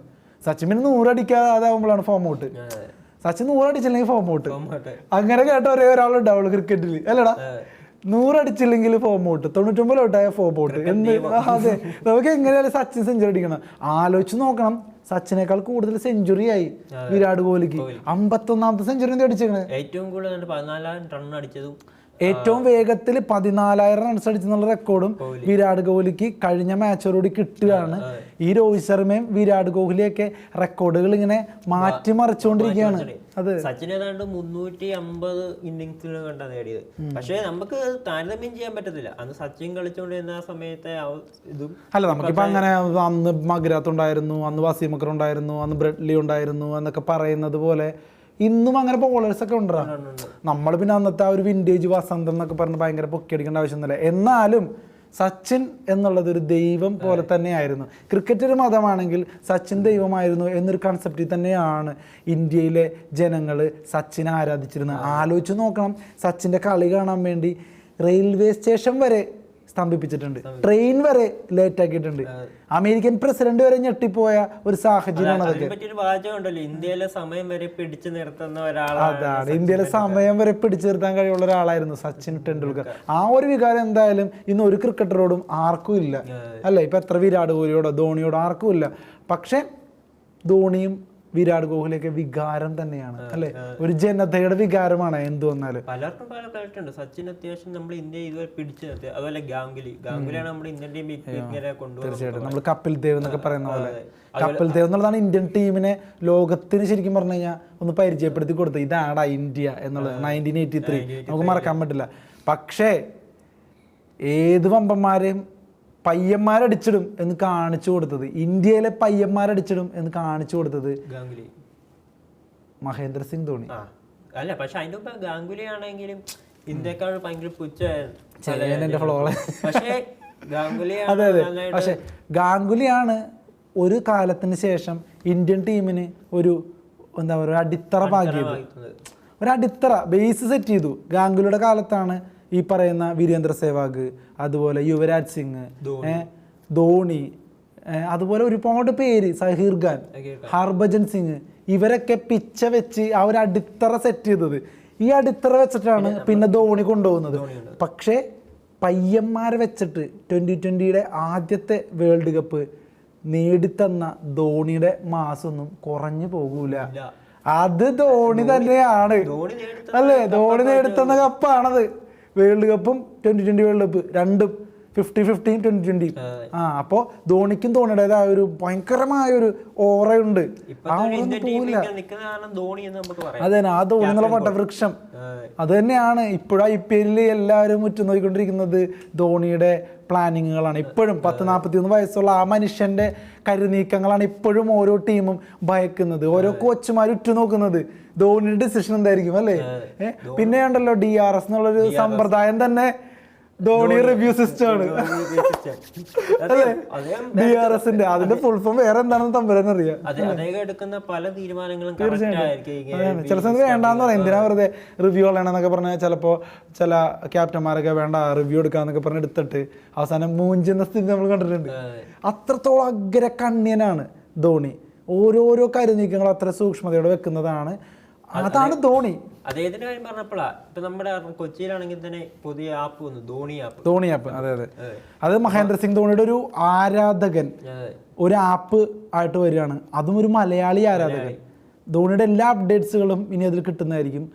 സച്ചിൻ പിന്നെ 100 അടിക്കാതെ അതാകുമ്പോഴാണ് ഫോം ഔട്ട്. സച്ചിൻ 100 അടിച്ചില്ലെങ്കിൽ ഫോം ഔട്ട്. അങ്ങനെ കേട്ട ഒരേ ഒരാളുണ്ടാവുള്ളൂ ക്രിക്കറ്റിൽ അല്ലടാ. 100 അടിച്ചില്ലെങ്കിൽ ഫോം ഔട്ട്, 99 ഔട്ടായ ഫോം ഔട്ട്. അതെ, നമുക്ക് എങ്ങനെയാലും സച്ചിൻ സെഞ്ചുറി അടിക്കണം. ആലോചിച്ച് നോക്കണം, സച്ചിനേക്കാൾ കൂടുതൽ സെഞ്ചുറി ആയി വിരാട് കോഹ്ലിക്ക്. 51ാമത്തെ സെഞ്ചുറി അടിച്ചേക്കണേ. ഏറ്റവും കൂടുതൽ 14,000 റൺ അടിച്ചതും ഏറ്റവും വേഗത്തിൽ 14,000 റൺസ് അടിച്ചെന്നുള്ള റെക്കോർഡും വിരാട് കോഹ്ലിക്ക് കഴിഞ്ഞ മാച്ചോടുകൂടി കിട്ടുകയാണ്. ഈ രോഹിത് ശർമ്മയും വിരാട് കോഹ്ലിയൊക്കെ റെക്കോർഡുകൾ ഇങ്ങനെ മാറ്റി മറിച്ചുകൊണ്ടിരിക്കുകയാണ്. അത് സച്ചിൻ ഏതാണ്ട് 350 ഇന്നിങ്സിൽ കണ്ടാ നേടിയത്. പക്ഷെ നമുക്ക് താരതമ്യം ചെയ്യാൻ പറ്റത്തില്ല, അന്ന് സച്ചിൻ കളിച്ചുകൊണ്ടിരുന്ന ആ സമയത്തെ ഇതും അല്ല. നമുക്കിപ്പോ അങ്ങനെ അന്ന് മഗ്രാത്ത് ഉണ്ടായിരുന്നു, അന്ന് വസീം അക്രം ഉണ്ടായിരുന്നു, അന്ന് ബ്രെഡ്ലി ഉണ്ടായിരുന്നു എന്നൊക്കെ പറയുന്നത് പോലെ ഇന്നും അങ്ങനെ ബോളേഴ്സ് ഒക്കെ ഉണ്ടാ. നമ്മൾ പിന്നെ അന്നത്തെ ആ ഒരു വിന്റേജ് വസന്തം എന്നൊക്കെ പറഞ്ഞ് ഭയങ്കര പൊക്കിയടിക്കേണ്ട ആവശ്യമൊന്നുമില്ല. എന്നാലും സച്ചിൻ എന്നുള്ളത് ഒരു ദൈവം പോലെ തന്നെയായിരുന്നു. ക്രിക്കറ്റ് ഒരു മതമാണെങ്കിൽ സച്ചിൻ ദൈവമായിരുന്നു എന്നൊരു കൺസെപ്റ്റിൽ തന്നെയാണ് ഇന്ത്യയിലെ ജനങ്ങൾ സച്ചിനെ ആരാധിച്ചിരുന്നത്. ആലോചിച്ച് നോക്കണം, സച്ചിൻ്റെ കളി കാണാൻ വേണ്ടി റെയിൽവേ സ്റ്റേഷൻ വരെ സ്തംഭിപ്പിച്ചിട്ടുണ്ട്, ട്രെയിൻ വരെ ലേറ്റ് ആക്കിയിട്ടുണ്ട്, അമേരിക്കൻ പ്രസിഡന്റ് വരെ ഞെട്ടിപ്പോയ ഒരു സാഹചര്യമാണ് അതൊക്കെ. ഇന്ത്യയിലെ സമയം വരെ പിടിച്ചു നിർത്തുന്ന ഒരാളാണ്. അതാണ്, ഇന്ത്യയിലെ സമയം വരെ പിടിച്ചു നിർത്താൻ കഴിവുള്ള ഒരാളായിരുന്നു സച്ചിൻ ടെണ്ടുൽക്കർ. ആ ഒരു വികാരം എന്തായാലും ഇന്ന് ഒരു ക്രിക്കറ്ററോടും ആർക്കും ഇല്ല അല്ലേ. ഇപ്പൊ എത്ര വിരാട് കോഹ്ലിയോടോ ധോണിയോടോ ആർക്കും ഇല്ല. പക്ഷെ ധോണിയും വിരാട് കോഹ്ലിയൊക്കെ വികാരം തന്നെയാണ് അല്ലെ, ഒരു ജനതയുടെ വികാരമാണ് എന്ത് വന്നാലും. പലർക്കും പല കളിട്ടുണ്ട്. സച്ചിൻ അത്യാവശ്യം നമ്മൾ ഇന്ത്യ ഇതുവരെ പിടിച്ചു നിർത്തി. അതുപോലെ ഗാംഗുലിയാണ് നമ്മുടെ ഇന്ത്യൻ ടീം കൊണ്ടുപോകുന്നത്. തീർച്ചയായിട്ടും നമ്മൾ കപിൽ ദേവ് എന്നൊക്കെ പറയുന്ന പോലെ, കപിൽ ദേവ് എന്നുള്ളതാണ് ഇന്ത്യൻ ടീമിനെ ലോകത്തിന് ശരിക്കും പറഞ്ഞു കഴിഞ്ഞാൽ ഒന്ന് പരിചയപ്പെടുത്തി കൊടുത്തത്. ഇതാടാ ഇന്ത്യ എന്നുള്ളത് 1983 നമുക്ക് മറക്കാൻ പറ്റില്ല. പക്ഷേ ഏത് വമ്പന്മാരെയും പയ്യന്മാരടിച്ചിടും എന്ന് കാണിച്ചു കൊടുത്തത്, ഇന്ത്യയിലെ പയ്യന്മാരടിച്ചിടും എന്ന് കാണിച്ചു കൊടുത്തത് മഹേന്ദ്ര സിംഗ് ധോണി. അല്ല, പക്ഷെ അതിന്റെ മുമ്പ് ഗാംഗുലി ആണെങ്കിലും ഇന്ത്യക്കാൾ ഭയങ്കര അതെ അതെ. പക്ഷെ ഗാംഗുലിയാണ് ഒരു കാലത്തിന് ശേഷം ഇന്ത്യൻ ടീമിന് ഒരു എന്താ പറയുക അടിത്തറ പാകിയത്, ഒരു അടിത്തറ ബേസ് സെറ്റ് ചെയ്തു. ഗാംഗുലിയുടെ കാലത്താണ് ഈ പറയുന്ന വീരേന്ദ്ര സെവാഗ്, അതുപോലെ യുവരാജ് സിംഗ്, ധോണി, അതുപോലെ ഒരുപാട് പേര്, സഹീർ ഖാൻ, ഹർഭജൻ സിംഗ്, ഇവരൊക്കെ പിച്ച വെച്ച് ആ ഒരു അടിത്തറ സെറ്റ് ചെയ്തത്. ഈ അടിത്തറ വെച്ചിട്ടാണ് പിന്നെ ധോണി കൊണ്ടുപോകുന്നത്. പക്ഷേ പയ്യന്മാരെ വെച്ചിട്ട് 2020 ആദ്യത്തെ വേൾഡ് കപ്പ് നേടിത്തന്ന ധോണിയുടെ മാസൊന്നും കുറഞ്ഞു പോകൂല. അത് ധോണി തന്നെയാണ് അല്ലേ, ധോണി നേടിത്തന്ന കപ്പാണത്. വേൾഡ് കപ്പും T20 വേൾഡ് കപ്പ് രണ്ടും 50-50 2020. അപ്പോൾ ധോണിക്കും ധോണിയുടേതായ ഒരു ഭയങ്കരമായ ഒരു ഓറയുണ്ട്. ആ ഓറൊന്നും പോവില്ല. അതെ, ആ ധോണി എന്നുള്ള വട്ടവൃക്ഷം അത് തന്നെയാണ് ഇപ്പോഴും IPL എല്ലാവരും ഉറ്റുനോക്കിക്കൊണ്ടിരിക്കുന്നത്. ധോണിയുടെ പ്ലാനിങ്ങുകളാണ് ഇപ്പോഴും. 40-41 വയസ്സുള്ള ആ മനുഷ്യന്റെ കരുനീക്കങ്ങളാണ് ഇപ്പോഴും ഓരോ ടീമും ഭയക്കുന്നത്, ഓരോ കോച്ചുമാരും ഉറ്റുനോക്കുന്നത്. ധോണിയുടെ ഡിസിഷൻ എന്തായിരിക്കും അല്ലേ? പിന്നെ ഉണ്ടല്ലോ DRS എന്നുള്ളൊരു സമ്പ്രദായം തന്നെ ധോണി റിവ്യൂ സിസ്റ്റം ആണ്. DRSന്റെ അതിന്റെ ഫുൾ ഫോം വേറെ എന്താണെന്ന് തമ്പുരാൻ അറിയാം. ചില സമയത്ത് വേണ്ടാന്ന് പറയാം, എന്തിനാ വെറുതെ റിവ്യൂ കളയണമെന്നൊക്കെ പറഞ്ഞാൽ ചിലപ്പോൾ ചില ക്യാപ്റ്റന്മാരൊക്കെ വേണ്ട റിവ്യൂ എടുക്കാന്നൊക്കെ പറഞ്ഞ് എടുത്തിട്ട് അവസാനം മൂഞ്ചുന്ന സ്ഥിതി നമ്മൾ കണ്ടിട്ടുണ്ട്. അത്രത്തോളം അഗ്രകണ്യനാണ് ധോണി. ഓരോരോ കരുനീക്കങ്ങൾ അത്ര സൂക്ഷ്മതയോടെ വെക്കുന്നതാണ്. അതാണ് ധോണി. അദ്ദേഹത്തിന്റെ കാര്യം പറഞ്ഞപ്പോഴാ ഇപ്പൊ നമ്മുടെ കൊച്ചിയിലാണെങ്കിൽ തന്നെ പുതിയ ആപ്പ് വന്നു, ധോണി ആപ്പ്. അതെ അതെ, അത് മഹേന്ദ്ര സിംഗ് ധോണിയുടെ ഒരു ആരാധകൻ ഒരു ആപ്പ് ആയിട്ട് വരികയാണ്. അതും ഒരു മലയാളി ആരാധകൻ. ധോണിയുടെ എല്ലാ അപ്ഡേറ്റ്സുകളും ഇനി അതിൽ കിട്ടുന്നതായിരിക്കും.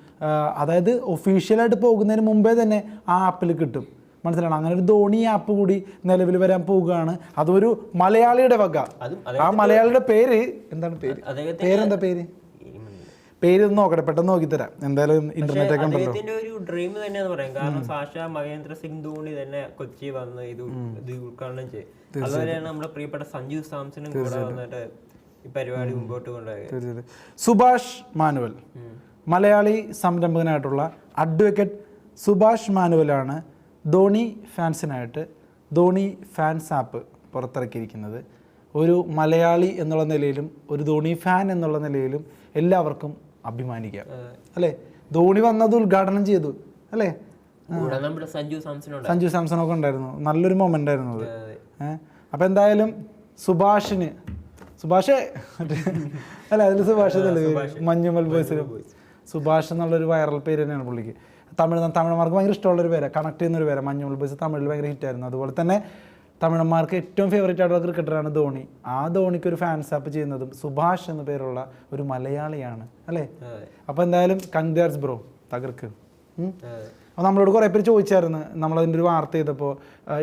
അതായത് ഒഫീഷ്യലായിട്ട് പോകുന്നതിന് മുമ്പേ തന്നെ ആ ആപ്പിൽ കിട്ടും. മനസ്സിലാണ്? അങ്ങനെ ഒരു ധോണി ആപ്പ് കൂടി നിലവിൽ വരാൻ പോവുകയാണ്. അതൊരു മലയാളിയുടെ വക. ആ മലയാളിയുടെ പേര് എന്താണ്? പേരെന്താ? പേര് നോക്കട്ടെ, പെട്ടെന്ന് നോക്കി തരാം. എന്തായാലും ഇന്റർനെറ്റ് ഒക്കെ ഉണ്ടല്ലോ. അദ്ദേഹത്തിന്റെ ഒരു ഡ്രീം തന്നെയാന്ന് പറയാം. കാരണം സാക്ഷാ മഹേന്ദ്ര സിംഗ് ധോണി തന്നെ കൊച്ചി വന്ന് ഇത് ഉദ്ഘാടനം ചെയ്യും. അതുപോലെയാണ് നമ്മുടെ പ്രിയപ്പെട്ട സഞ്ജു സാംസണും കൂടെ വന്നിട്ട് ഈ പരിപാടി മുമ്പോട്ട് കൊണ്ടുപോയത്. സുഭാഷ് മാനുവൽ, മലയാളി സംരംഭകനായിട്ടുള്ള അഡ്വക്കേറ്റ് സുഭാഷ് മാനുവലാണ് ധോണി ഫാൻസിനായിട്ട് ധോണി ഫാൻസ് ആപ്പ് പുറത്തിറക്കിയിരിക്കുന്നത്. ഒരു മലയാളി എന്നുള്ള നിലയിലും ഒരു ധോണി ഫാൻ എന്നുള്ള നിലയിലും എല്ലാവർക്കും അഭിമാനിക്കാം അല്ലേ? ധോണി വന്നത് ഉദ്ഘാടനം ചെയ്തു അല്ലേ? സഞ്ജു സാംസണൊക്കെ ഉണ്ടായിരുന്നു. നല്ലൊരു മൊമെന്റ് ആയിരുന്നു അത്. അപ്പൊ എന്തായാലും സുഭാഷ് അല്ല, അതിൽ സുഭാഷ് മഞ്ഞുമൽ ബോയ്സിൽ സുഭാഷ് എന്നുള്ളൊരു വൈറൽ പേര് തന്നെയാണ് പുള്ളിക്ക്. തമിഴന്മാർക്ക് ഭയങ്കര ഇഷ്ടമുള്ളൊരു പേരാണ്, കണക്ട് ചെയ്യുന്നൊരു പേരാണ്. മഞ്ഞുമൽ ബോയ്സ് തമിഴിൽ ഭയങ്കര ഹിറ്റായിരുന്നു. അതുപോലെ തന്നെ തമിഴന്മാർക്ക് ഏറ്റവും ഫേവറേറ്റ് ആയിട്ടുള്ള ക്രിക്കറ്ററാണ് ധോണി. ആ ധോണിക്ക് ഒരു ഫാൻസ് ആപ്പ് ചെയ്യുന്നതും സുഭാഷ് എന്ന പേരുള്ള ഒരു മലയാളിയാണ് അല്ലേ? അപ്പോൾ എന്തായാലും കൺഗ്രാറ്റ്സ് ബ്രോ, തകർക്ക്. അപ്പോൾ നമ്മളോട് കുറേ പേര് ചോദിച്ചായിരുന്നു നമ്മളതിൻ്റെ ഒരു വാർത്ത ചെയ്തപ്പോൾ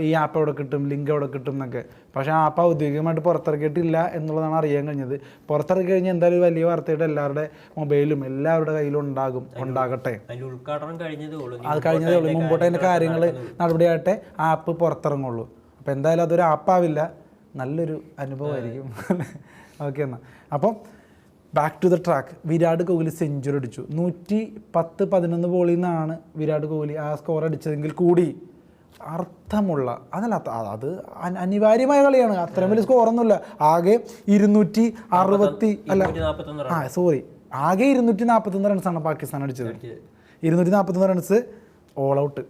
ഈ ആപ്പ് എവിടെ കിട്ടും, ലിങ്ക് എവിടെ കിട്ടും എന്നൊക്കെ. പക്ഷേ ആ ആപ്പ് ഔദ്യോഗികമായിട്ട് പുറത്തിറക്കിയിട്ടില്ല എന്നുള്ളതാണ് അറിയാൻ കഴിഞ്ഞത്. പുറത്തിറക്കി കഴിഞ്ഞാൽ എന്തായാലും വലിയ വാർത്തയായിട്ട് എല്ലാവരുടെ മൊബൈലും എല്ലാവരുടെ കയ്യിലും ഉണ്ടാകട്ടെ. അത് കഴിഞ്ഞതേ ഉള്ളൂ. മുമ്പോട്ട് അതിൻ്റെ കാര്യങ്ങൾ നടപടിയായിട്ടേ ആപ്പ് പുറത്തിറങ്ങുള്ളൂ. അപ്പോൾ എന്തായാലും അതൊരു ആപ്പാവില്ല, നല്ലൊരു അനുഭവമായിരിക്കും. ഓക്കെ എന്നാൽ അപ്പം back to the track. Virat Kohli century അടിച്ചു. 110-11 ബോളിൽ നിന്നാണ് വിരാട് കോഹ്ലി ആ സ്കോർ അടിച്ചതെങ്കിൽ കൂടി അർത്ഥമുള്ള അത് അനിവാര്യമായ കളിയാണ്. അത്രയും വലിയ സ്കോറൊന്നുമില്ല. ആകെ 241 റൺസാണ് പാകിസ്ഥാൻ അടിച്ചത്. 241 റൺസ് ഓൾ ഔട്ട്,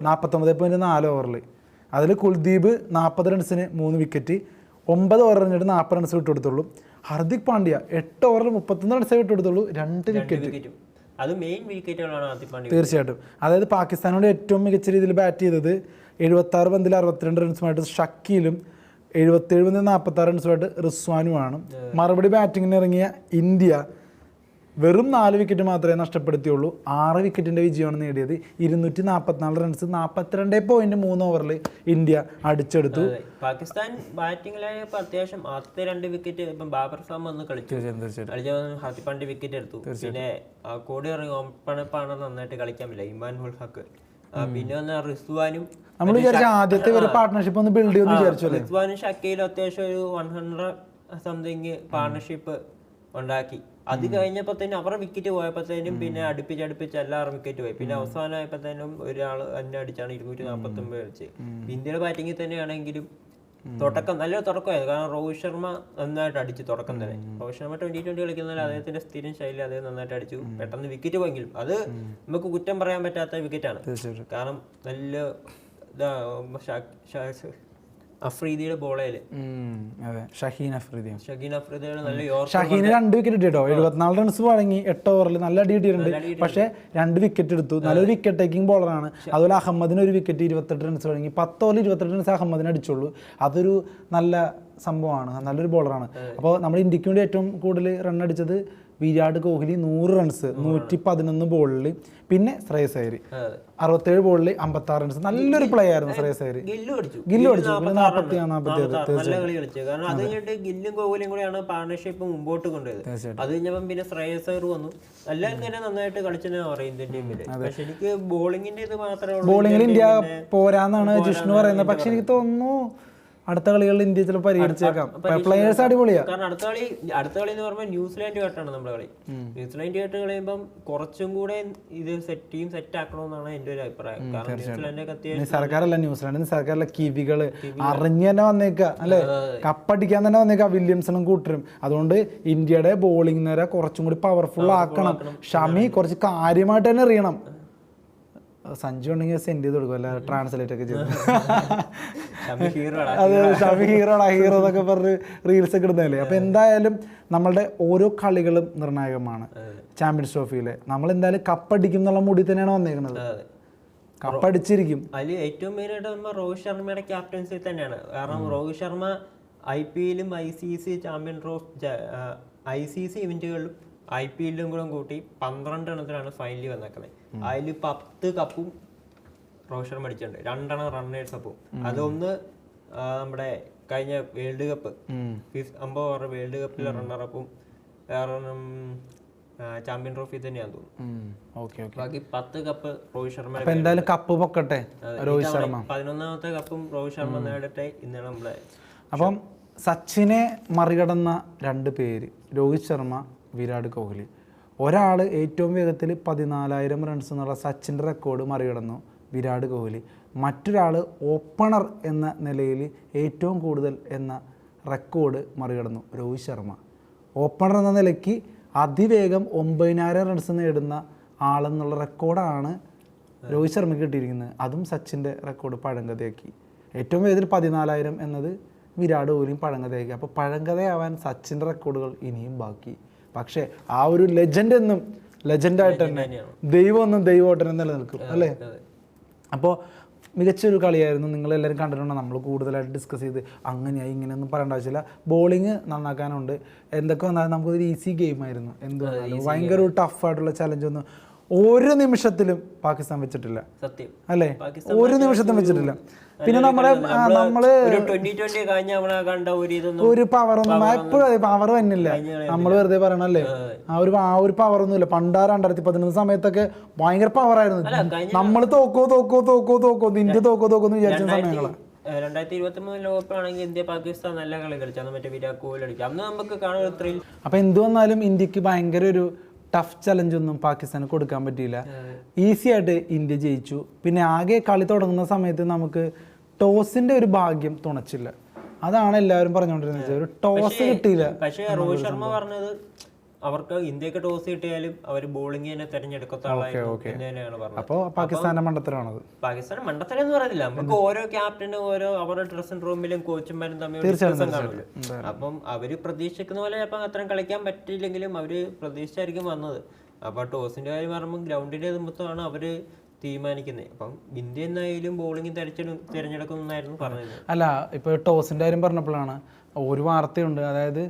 49.4 ഓവറിൽ. അതിൽ കുൽദീപ് 40 റൺസിന് 3 വിക്കറ്റ്, 9 ഓവർ എറിഞ്ഞിട്ട് 40 റൺസ് വിട്ടുകൊടുത്തുള്ളൂ. ഹർദിക് പാണ്ഡ്യ 8 ഓവറിൽ 31 റൺസേ വിട്ടുകൊടുത്തുള്ളൂ, 2 വിക്കറ്റ്. തീർച്ചയായിട്ടും. അതായത് പാകിസ്ഥാനോട് ഏറ്റവും മികച്ച രീതിയിൽ ബാറ്റ് ചെയ്തത് 76 പന്തിൽ 62 റൺസുമായിട്ട് ഷക്കീലും 77 പന്തിൽ 46 റൺസുമായിട്ട് റിസ്വാനുമാണ്. മറുപടി ബാറ്റിങ്ങിന് ഇറങ്ങിയ ഇന്ത്യ വെറും 4 വിക്കറ്റ് മാത്രമേ നഷ്ടപ്പെടുത്തിയുള്ളൂ. 6 വിക്കറ്റിൻ്റെ വിജയമാണ് നേടിയത്. 244 റൺസ് 42.3 ഓവറിൽ ഇന്ത്യ അടിച്ചെടുത്തു. പാകിസ്ഥാൻ ബാറ്റിംഗിലായപ്പോൾ അത്യാവശ്യം ആദ്യത്തെ 2 വിക്കറ്റ് ഇപ്പം ബാബർ സാം വന്ന് കളിച്ചു. ഹാർദിക് പാണ്ഡ്യ വിക്കറ്റ് എടുത്തു. പിന്നെ കോടി ഇറങ്ങി ഓപ്പണപ്പാണ് നന്നായിട്ട് കളിക്കാൻ പറ്റില്ല, ഇമാൻ ഉൽ ഹക്ക്. പിന്നെ വന്ന റിസ്വാനും ആദ്യത്തെ പാർട്ട്ണർഷിപ്പ് ഒന്ന് ബിൽഡ് ചെയ്യുമെന്ന് വിചാരിച്ചു. റിസ്വാനും ഷക്കീലും അത്യാവശ്യം ഒരു 100 സംതിങ് പാർട്ണർഷിപ്പ് ഉണ്ടാക്കി. അത് കഴിഞ്ഞപ്പോഴത്തേനും അവരുടെ വിക്കറ്റ് പോയപ്പോഴത്തേനും പിന്നെ അടുപ്പിച്ച് എല്ലാവരും വിക്കറ്റ് പോയി. പിന്നെ അവസാനമായപ്പോഴത്തേനും ഒരാൾ തന്നെ അടിച്ചാണ് 249 അടിച്ച്. ഇന്ത്യയുടെ ബാറ്റിങ്ങിൽ തന്നെയാണെങ്കിലും നല്ലൊരു തുടക്കമായിരുന്നു. കാരണം രോഹിത് ശർമ്മ നന്നായിട്ട് അടിച്ചു തുടക്കം തന്നെ. രോഹിത് ശർമ്മ T20 കളിക്കുന്നതിൽ അദ്ദേഹത്തിന്റെ സ്ഥിരം ശൈലി അദ്ദേഹം നന്നായിട്ട് അടിച്ചു. പെട്ടെന്ന് വിക്കറ്റ് പോയെങ്കിലും അത് നമുക്ക് കുറ്റം പറയാൻ പറ്റാത്ത വിക്കറ്റാണ്. കാരണം നല്ല അഫ്രീദിയുടെ ബോളയില് ഷഹീൻ അഫ്രീദിയാണ് നല്ല ഷഹീന് 2 വിക്കറ്റ് ഇട്ടോ. 74 റൺസ് വഴങ്ങി 8 ഓവറിൽ നല്ല അടി ഇട്ടിട്ടുണ്ട്. പക്ഷേ 2 വിക്കറ്റ് എടുത്തു. നല്ലൊരു വിക്കറ്റ് ടേക്കിംഗ് ബോളറാണ്. അതുപോലെ അഹമ്മദിന് 1 വിക്കറ്റ് 28 റൺസ് വഴങ്ങി. 10 ഓവറിൽ 28 റൺസ് അഹമ്മദിന് അടിച്ചുള്ളൂ. അതൊരു നല്ല സംഭവമാണ്, നല്ലൊരു ബോളറാണ്. അപ്പോൾ നമ്മുടെ ഇന്ത്യക്ക് വേണ്ടി ഏറ്റവും കൂടുതൽ റൺ അടിച്ചത് വിരാട് കോഹ്ലി 100 റൺസ് 111 ബോളിൽ. പിന്നെ ശ്രേയസ് അയ്യർ 67 ബോളിൽ 56 റൺസ്. നല്ലൊരു പ്ലേ ആയിരുന്നു ശ്രേയസ് അയ്യർ. ഗില്ലും അടിച്ചു. പിന്നെ 47. കാരണം അത് കഴിഞ്ഞിട്ട് ഗില്ലും കോഹ്ലിയും കൂടെയാണ് പാർട്ണർഷിപ്പ് മുമ്പോട്ട് കൊണ്ടുപോയത്. അത് കഴിഞ്ഞപ്പം പിന്നെ ശ്രേയസ് അയ്യർ വന്നു. എല്ലാവരും തന്നെ നന്നായിട്ട് കളിച്ചെന്ന് പറയും ഇന്ത്യൻ ടീമിൽ. പക്ഷെ എനിക്ക് ബോളിങ്ങിന്റെ ഇത് മാത്രമേ ഉള്ളൂ. ബോളിങ്ങിൽ ഇന്ത്യ പോരാന്നാണ് ജിഷ്ണു പറയുന്നത്. പക്ഷെ എനിക്ക് തോന്നുന്നു അടുത്ത കളികളിൽ ഇന്ത്യ ചിലപ്പോൾ പരിഹരിച്ചേക്കാം. പ്ലേയേഴ്സ് അടിപൊളിയാ. കാരണം അടുത്ത കളി എന്ന് പറയുമ്പോൾ ന്യൂസിലാൻഡുമായിട്ടാണ് നമ്മുടെ കളി. ന്യൂസിലാൻഡുമായിട്ട് കളിയുമ്പോൾ കുറച്ചും കൂടെ ഇത് ടീം സെറ്റ് ആക്കണമെന്നാണ് എന്റെ ഒരു അഭിപ്രായം. കാരണം ന്യൂസിലാൻഡ് സർക്കാരല്ല, ന്യൂസിലാൻഡിന് സർക്കാരല്ല, കിവികള് അറിഞ്ഞു തന്നെ വന്നേക്കാം അല്ലെ, കപ്പടിക്കാൻ തന്നെ വന്നേക്കാം വില്യംസണും കൂട്ടരും. അതുകൊണ്ട് ഇന്ത്യയുടെ ബോളിംഗ് നേരെ കുറച്ചും കൂടി പവർഫുൾ ആക്കണം. ഷമി കുറച്ച് കാര്യമായിട്ട് തന്നെ എറിയണം. സഞ്ജു ഉണ്ടെങ്കിൽ സെൻഡ് ചെയ്ത് കൊടുക്കും, അല്ല ട്രാൻസ്ലേറ്റ് ഒക്കെ ചെയ്ത്. അതെ, ഷമി ഹീറോടാ, ഹീറോ എന്നൊക്കെ പറഞ്ഞ് റീൽസ് ഒക്കെ ഇടുന്നതല്ലേ. അപ്പൊ എന്തായാലും നമ്മളുടെ ഓരോ കളികളും നിർണായകമാണ്. ചാമ്പ്യൻസ് ട്രോഫിയിലെ നമ്മൾ എന്തായാലും കപ്പടിക്കും എന്നുള്ള മൂടി തന്നെയാണ് വന്നേക്കുന്നത്. കപ്പടിച്ചിരിക്കും. അതിൽ ഏറ്റവും മെയിൻ ആയിട്ട് രോഹിത് ശർമ്മയുടെ ക്യാപ്റ്റൻസി തന്നെയാണ്. കാരണം രോഹിത് ശർമ്മ IPL-ലും ICC ചാമ്പ്യൻ ട്രോഫി ICC ഇവന്റുകളിലും IPL-ലും കൂടെ കൂട്ടി 12 എണ്ണത്തിലാണ് ഫൈനലിൽ വന്നേക്കുന്നത്. അതിൽ 10 കപ്പും രോഹിത് ശർമ്മ അടിച്ചിട്ടുണ്ട്. 2 എണ്ണം റണ്ണേഴ്സ് കപ്പും. അതൊന്ന് നമ്മുടെ കഴിഞ്ഞ വേൾഡ് കപ്പ് 50 ഓവർ വേൾഡ് കപ്പിലെ റണ്ണറപ്പും വേറൊന്നും ചാമ്പ്യൻ ട്രോഫി തന്നെയാന്ന് തോന്നുന്നു. ബാക്കി 10 കപ്പ് രോഹിത് ശർമ്മ. എന്തായാലും കപ്പ് പൊക്കട്ടെ രോഹിത് ശർമ്മ. 11ാമത്തെ കപ്പും രോഹിത് ശർമ്മ നേടട്ടെ ഇന്നാണ് നമ്മളെ. അപ്പം സച്ചിനെ മറികടന്ന 2 പേര് രോഹിത് ശർമ്മ, വിരാട് കോഹ്ലി. ഒരാൾ ഏറ്റവും വേഗത്തിൽ 14,000 റൺസ് എന്നുള്ള സച്ചിൻ്റെ റെക്കോർഡ് മറികടന്നു, വിരാട് കോഹ്ലി. മറ്റൊരാൾ ഓപ്പണർ എന്ന നിലയിൽ ഏറ്റവും കൂടുതൽ എന്ന റെക്കോർഡ് മറികടന്നു, രോഹിത് ശർമ്മ. ഓപ്പണർ എന്ന നിലയ്ക്ക് അതിവേഗം 9,000 റൺസ് നേടുന്ന ആളെന്നുള്ള റെക്കോർഡാണ് രോഹിത് ശർമ്മയ്ക്ക് കിട്ടിയിരിക്കുന്നത്. അതും സച്ചിൻ്റെ റെക്കോർഡ് പഴങ്കഥയാക്കി. ഏറ്റവും വേഗത്തിൽ 14,000 എന്നത് വിരാട് കോഹ്ലിയും പഴങ്കഥയാക്കി. അപ്പോൾ പഴങ്കഥയാവാൻ സച്ചിൻ്റെ റെക്കോർഡുകൾ ഇനിയും ബാക്കി. പക്ഷേ ആ ഒരു ലെജൻഡ് എന്നും ലെജൻഡായിട്ട് തന്നെ, ദൈവമൊന്നും ദൈവമായിട്ട് തന്നെ നിലനിൽക്കും അല്ലേ. അപ്പോൾ മികച്ചൊരു കളിയായിരുന്നു. നിങ്ങളെല്ലാവരും കണ്ടിട്ടുണ്ടോ? നമ്മൾ കൂടുതലായിട്ട് ഡിസ്കസ് ചെയ്ത് അങ്ങനെയായി ഇങ്ങനെയൊന്നും പറയേണ്ട ആവശ്യമില്ല. ബോളിങ് നന്നാക്കാനുണ്ട്. എന്തൊക്കെ വന്നാലും നമുക്കൊരു ഈസി ഗെയിമായിരുന്നു. എന്ത് വന്നാലും ഭയങ്കര ഒരു ടഫായിട്ടുള്ള ചലഞ്ചൊന്നും ഒരു നിമിഷത്തിലും പാകിസ്ഥാൻ വെച്ചിട്ടില്ല. സത്യം അല്ലേ, ഒരു നിമിഷത്തും വെച്ചിട്ടില്ല. പിന്നെ നമ്മള് ഒരു പവറൊന്നും എപ്പോഴും പവർ തന്നെയില്ല. നമ്മൾ വെറുതെ പറയണല്ലേ, ആ ഒരു പവറൊന്നുമില്ല. പണ്ടാ 2011 സമയത്തൊക്കെ ഭയങ്കര പവറായിരുന്നു. നമ്മൾ തോക്കോ ഇന്ത്യ തോക്കോ എന്ന് വിചാരിച്ച സമയങ്ങളാണ്. 2023 ലോകകപ്പാണെങ്കിൽ ഇന്ത്യ പാകിസ്ഥാൻ നല്ല കളി കളിച്ചാൽ മറ്റേ വിരാട് കോഹ്ലി അടിക്കും. അന്ന് നമുക്ക് കാണാൻ ഇത്രയും. അപ്പൊ എന്ത് വന്നാലും ഇന്ത്യക്ക് ഭയങ്കര ഒരു ടഫ് ചലഞ്ചൊന്നും പാകിസ്ഥാന് കൊടുക്കാൻ പറ്റിയില്ല. ഈസി ആയിട്ട് ഇന്ത്യ ജയിച്ചു. പിന്നെ ആകെ കളി തുടങ്ങുന്ന സമയത്ത് നമുക്ക് ടോസിന്റെ ഒരു ഭാഗ്യം തുണച്ചില്ല. അതാണ് എല്ലാവരും പറഞ്ഞുകൊണ്ടിരുന്നത്. ഒരു ടോസ് കിട്ടിയില്ല. പക്ഷേ രോഹിത് ശർമ്മ പറഞ്ഞത് അവർക്ക് ഇന്ത്യക്ക് ടോസ് കിട്ടിയാലും അവർ ബോളിംഗ് തന്നെ തെരഞ്ഞെടുക്കത്തുള്ളൂ. അപ്പോൾ പാകിസ്ഥാന്റെ മണ്ടത്തരമാണത്. പാകിസ്ഥാൻ മണ്ടത്തരം എന്ന് പറയുന്നില്ല. നമുക്ക് ഓരോ ക്യാപ്റ്റനും ഓരോ അവരുടെ ഡ്രസ്സിംഗ് റൂമിലും കോച്ചുമാരും തമ്മിൽ വ്യത്യാസം കാണുമല്ലോ. അപ്പം അവര് പ്രതീക്ഷിക്കുന്ന പോലെ ചിലപ്പോൾ അത്രയും കളിക്കാൻ പറ്റിയില്ലെങ്കിലും അവര് പ്രതീക്ഷിച്ചായിരിക്കും വന്നത്. അപ്പൊ ടോസിന്റെ കാര്യം പറയുമ്പോൾ ഗ്രൗണ്ടിന്റെ മൊത്തമാണ് അവര് തീരുമാനിക്കുന്നത്. അപ്പം ഇന്ത്യ എന്നായാലും ബോളിംഗ് തിരഞ്ഞെടുക്കുമെന്നായിരുന്നു പറഞ്ഞത്. അല്ല, ഇപ്പൊ ടോസിന്റെ കാര്യം പറഞ്ഞപ്പോഴാണ് ഒരു വാർത്തയുണ്ട്. അതായത്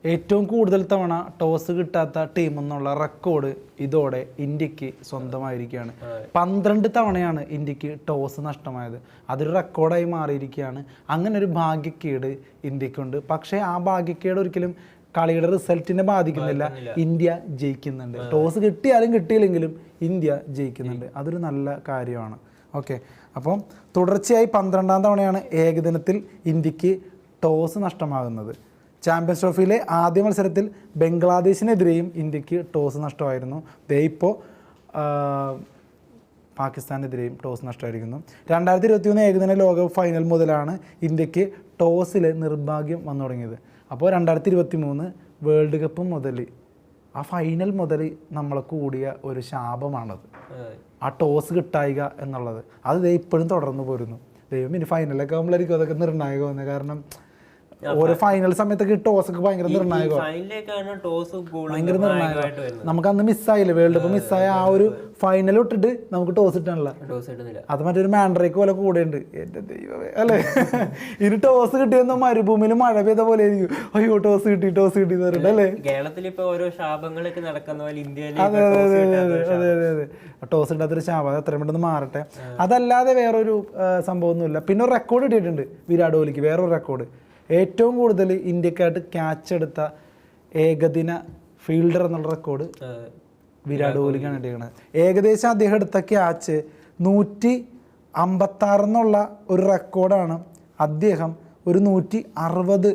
ഏറ്റവും കൂടുതൽ തവണ ടോസ് കിട്ടാത്ത ടീം എന്നുള്ള റെക്കോർഡ് ഇതോടെ ഇന്ത്യക്ക് സ്വന്തമായിരിക്കുകയാണ്. 12 തവണയാണ് ഇന്ത്യക്ക് ടോസ് നഷ്ടമായത്. അതൊരു റെക്കോർഡായി മാറിയിരിക്കുകയാണ്. അങ്ങനെ ഒരു ഭാഗ്യക്കേട് ഇന്ത്യക്കുണ്ട്. പക്ഷേ ആ ഭാഗ്യക്കേട് ഒരിക്കലും കളിയുടെ റിസൾട്ടിനെ ബാധിക്കുന്നില്ല. ഇന്ത്യ ജയിക്കുന്നുണ്ട്. ടോസ് കിട്ടിയാലും കിട്ടിയില്ലെങ്കിലും ഇന്ത്യ ജയിക്കുന്നുണ്ട്. അതൊരു നല്ല കാര്യമാണ്. ഓക്കെ, അപ്പം തുടർച്ചയായി 12ാം തവണയാണ് ഏകദിനത്തിൽ ഇന്ത്യക്ക് ടോസ് നഷ്ടമാകുന്നത്. ചാമ്പ്യൻസ് ട്രോഫിയിലെ ആദ്യ മത്സരത്തിൽ ബംഗ്ലാദേശിനെതിരെയും ഇന്ത്യക്ക് ടോസ് നഷ്ടമായിരുന്നു. ഇപ്പോൾ പാകിസ്ഥാനെതിരെയും ടോസ് നഷ്ടമായിരിക്കുന്നു. 2023 ഏകദിന ലോകകപ്പ് ഫൈനൽ മുതലാണ് ഇന്ത്യക്ക് ടോസിൽ നിർഭാഗ്യം വന്നു തുടങ്ങിയത്. അപ്പോൾ 2023 വേൾഡ് കപ്പ് മുതൽ ആ ഫൈനൽ മുതൽ നമ്മളെ കൂടിയ ഒരു ശാപമാണത്, ആ ടോസ് കിട്ടായിക എന്നുള്ളത്. അത് ഇപ്പോഴും തുടർന്നു പോരുന്നു. ദൈവം ഇനി ഫൈനലൊക്കെ ആകുമ്പോഴായിരിക്കും അതൊക്കെ നിർണായകമെന്ന്. കാരണം ഓരോ ഫൈനൽ സമയത്തൊക്കെ ടോസ് ഒക്കെ ഭയങ്കര നിർണായകം, ഭയങ്കര നിർണായകം. നമുക്ക് അന്ന് മിസ്സായില്ലേ, വേൾഡ് കപ്പ് മിസ്സായ ആ ഒരു ഫൈനൽ ഇട്ടിട്ട് നമുക്ക് ടോസ് ഇട്ടാണല്ലോ. അത് മറ്റൊരു മാൻഡ്രേക്ക് പോലെ കൂടെ ഉണ്ട്. എന്റെ ദൈവമേ അല്ലേ, ഇനി ടോസ് കിട്ടിയെന്ന മരുഭൂമിയിൽ മഴ പെയ്ത പോലെ ആയിരിക്കും. അയ്യോ ടോസ് കിട്ടി പറഞ്ഞിട്ട് അല്ലേ. കേരളത്തിൽ ഇപ്പൊ ഓരോ ശാപങ്ങളൊക്കെ നടക്കുന്ന പോലെ ഇന്ത്യയിൽ അതെ ടോസ് ഇടാത്തൊരു ശാപം, അത് എത്രയും പെട്ടെന്ന് മാറട്ടെ. അതല്ലാതെ വേറൊരു സംഭവമൊന്നുമില്ല. പിന്നെ ഒരു റെക്കോർഡ് കിട്ടിയിട്ടുണ്ട് വിരാട് കോഹ്ലിക്ക്, വേറൊരു റെക്കോർഡ്. ഏറ്റവും കൂടുതൽ ഇന്ത്യക്കായിട്ട് ക്യാച്ച് എടുത്ത ഏകദിന ഫീൽഡർ എന്നുള്ള റെക്കോർഡ് വിരാട് കോഹ്ലിക്കാണ് കിട്ടിയിരിക്കുന്നത്. ഏകദേശം അദ്ദേഹം എടുത്ത ക്യാച്ച് 156 എന്നുള്ള ഒരു റെക്കോർഡാണ് അദ്ദേഹം ഒരു 160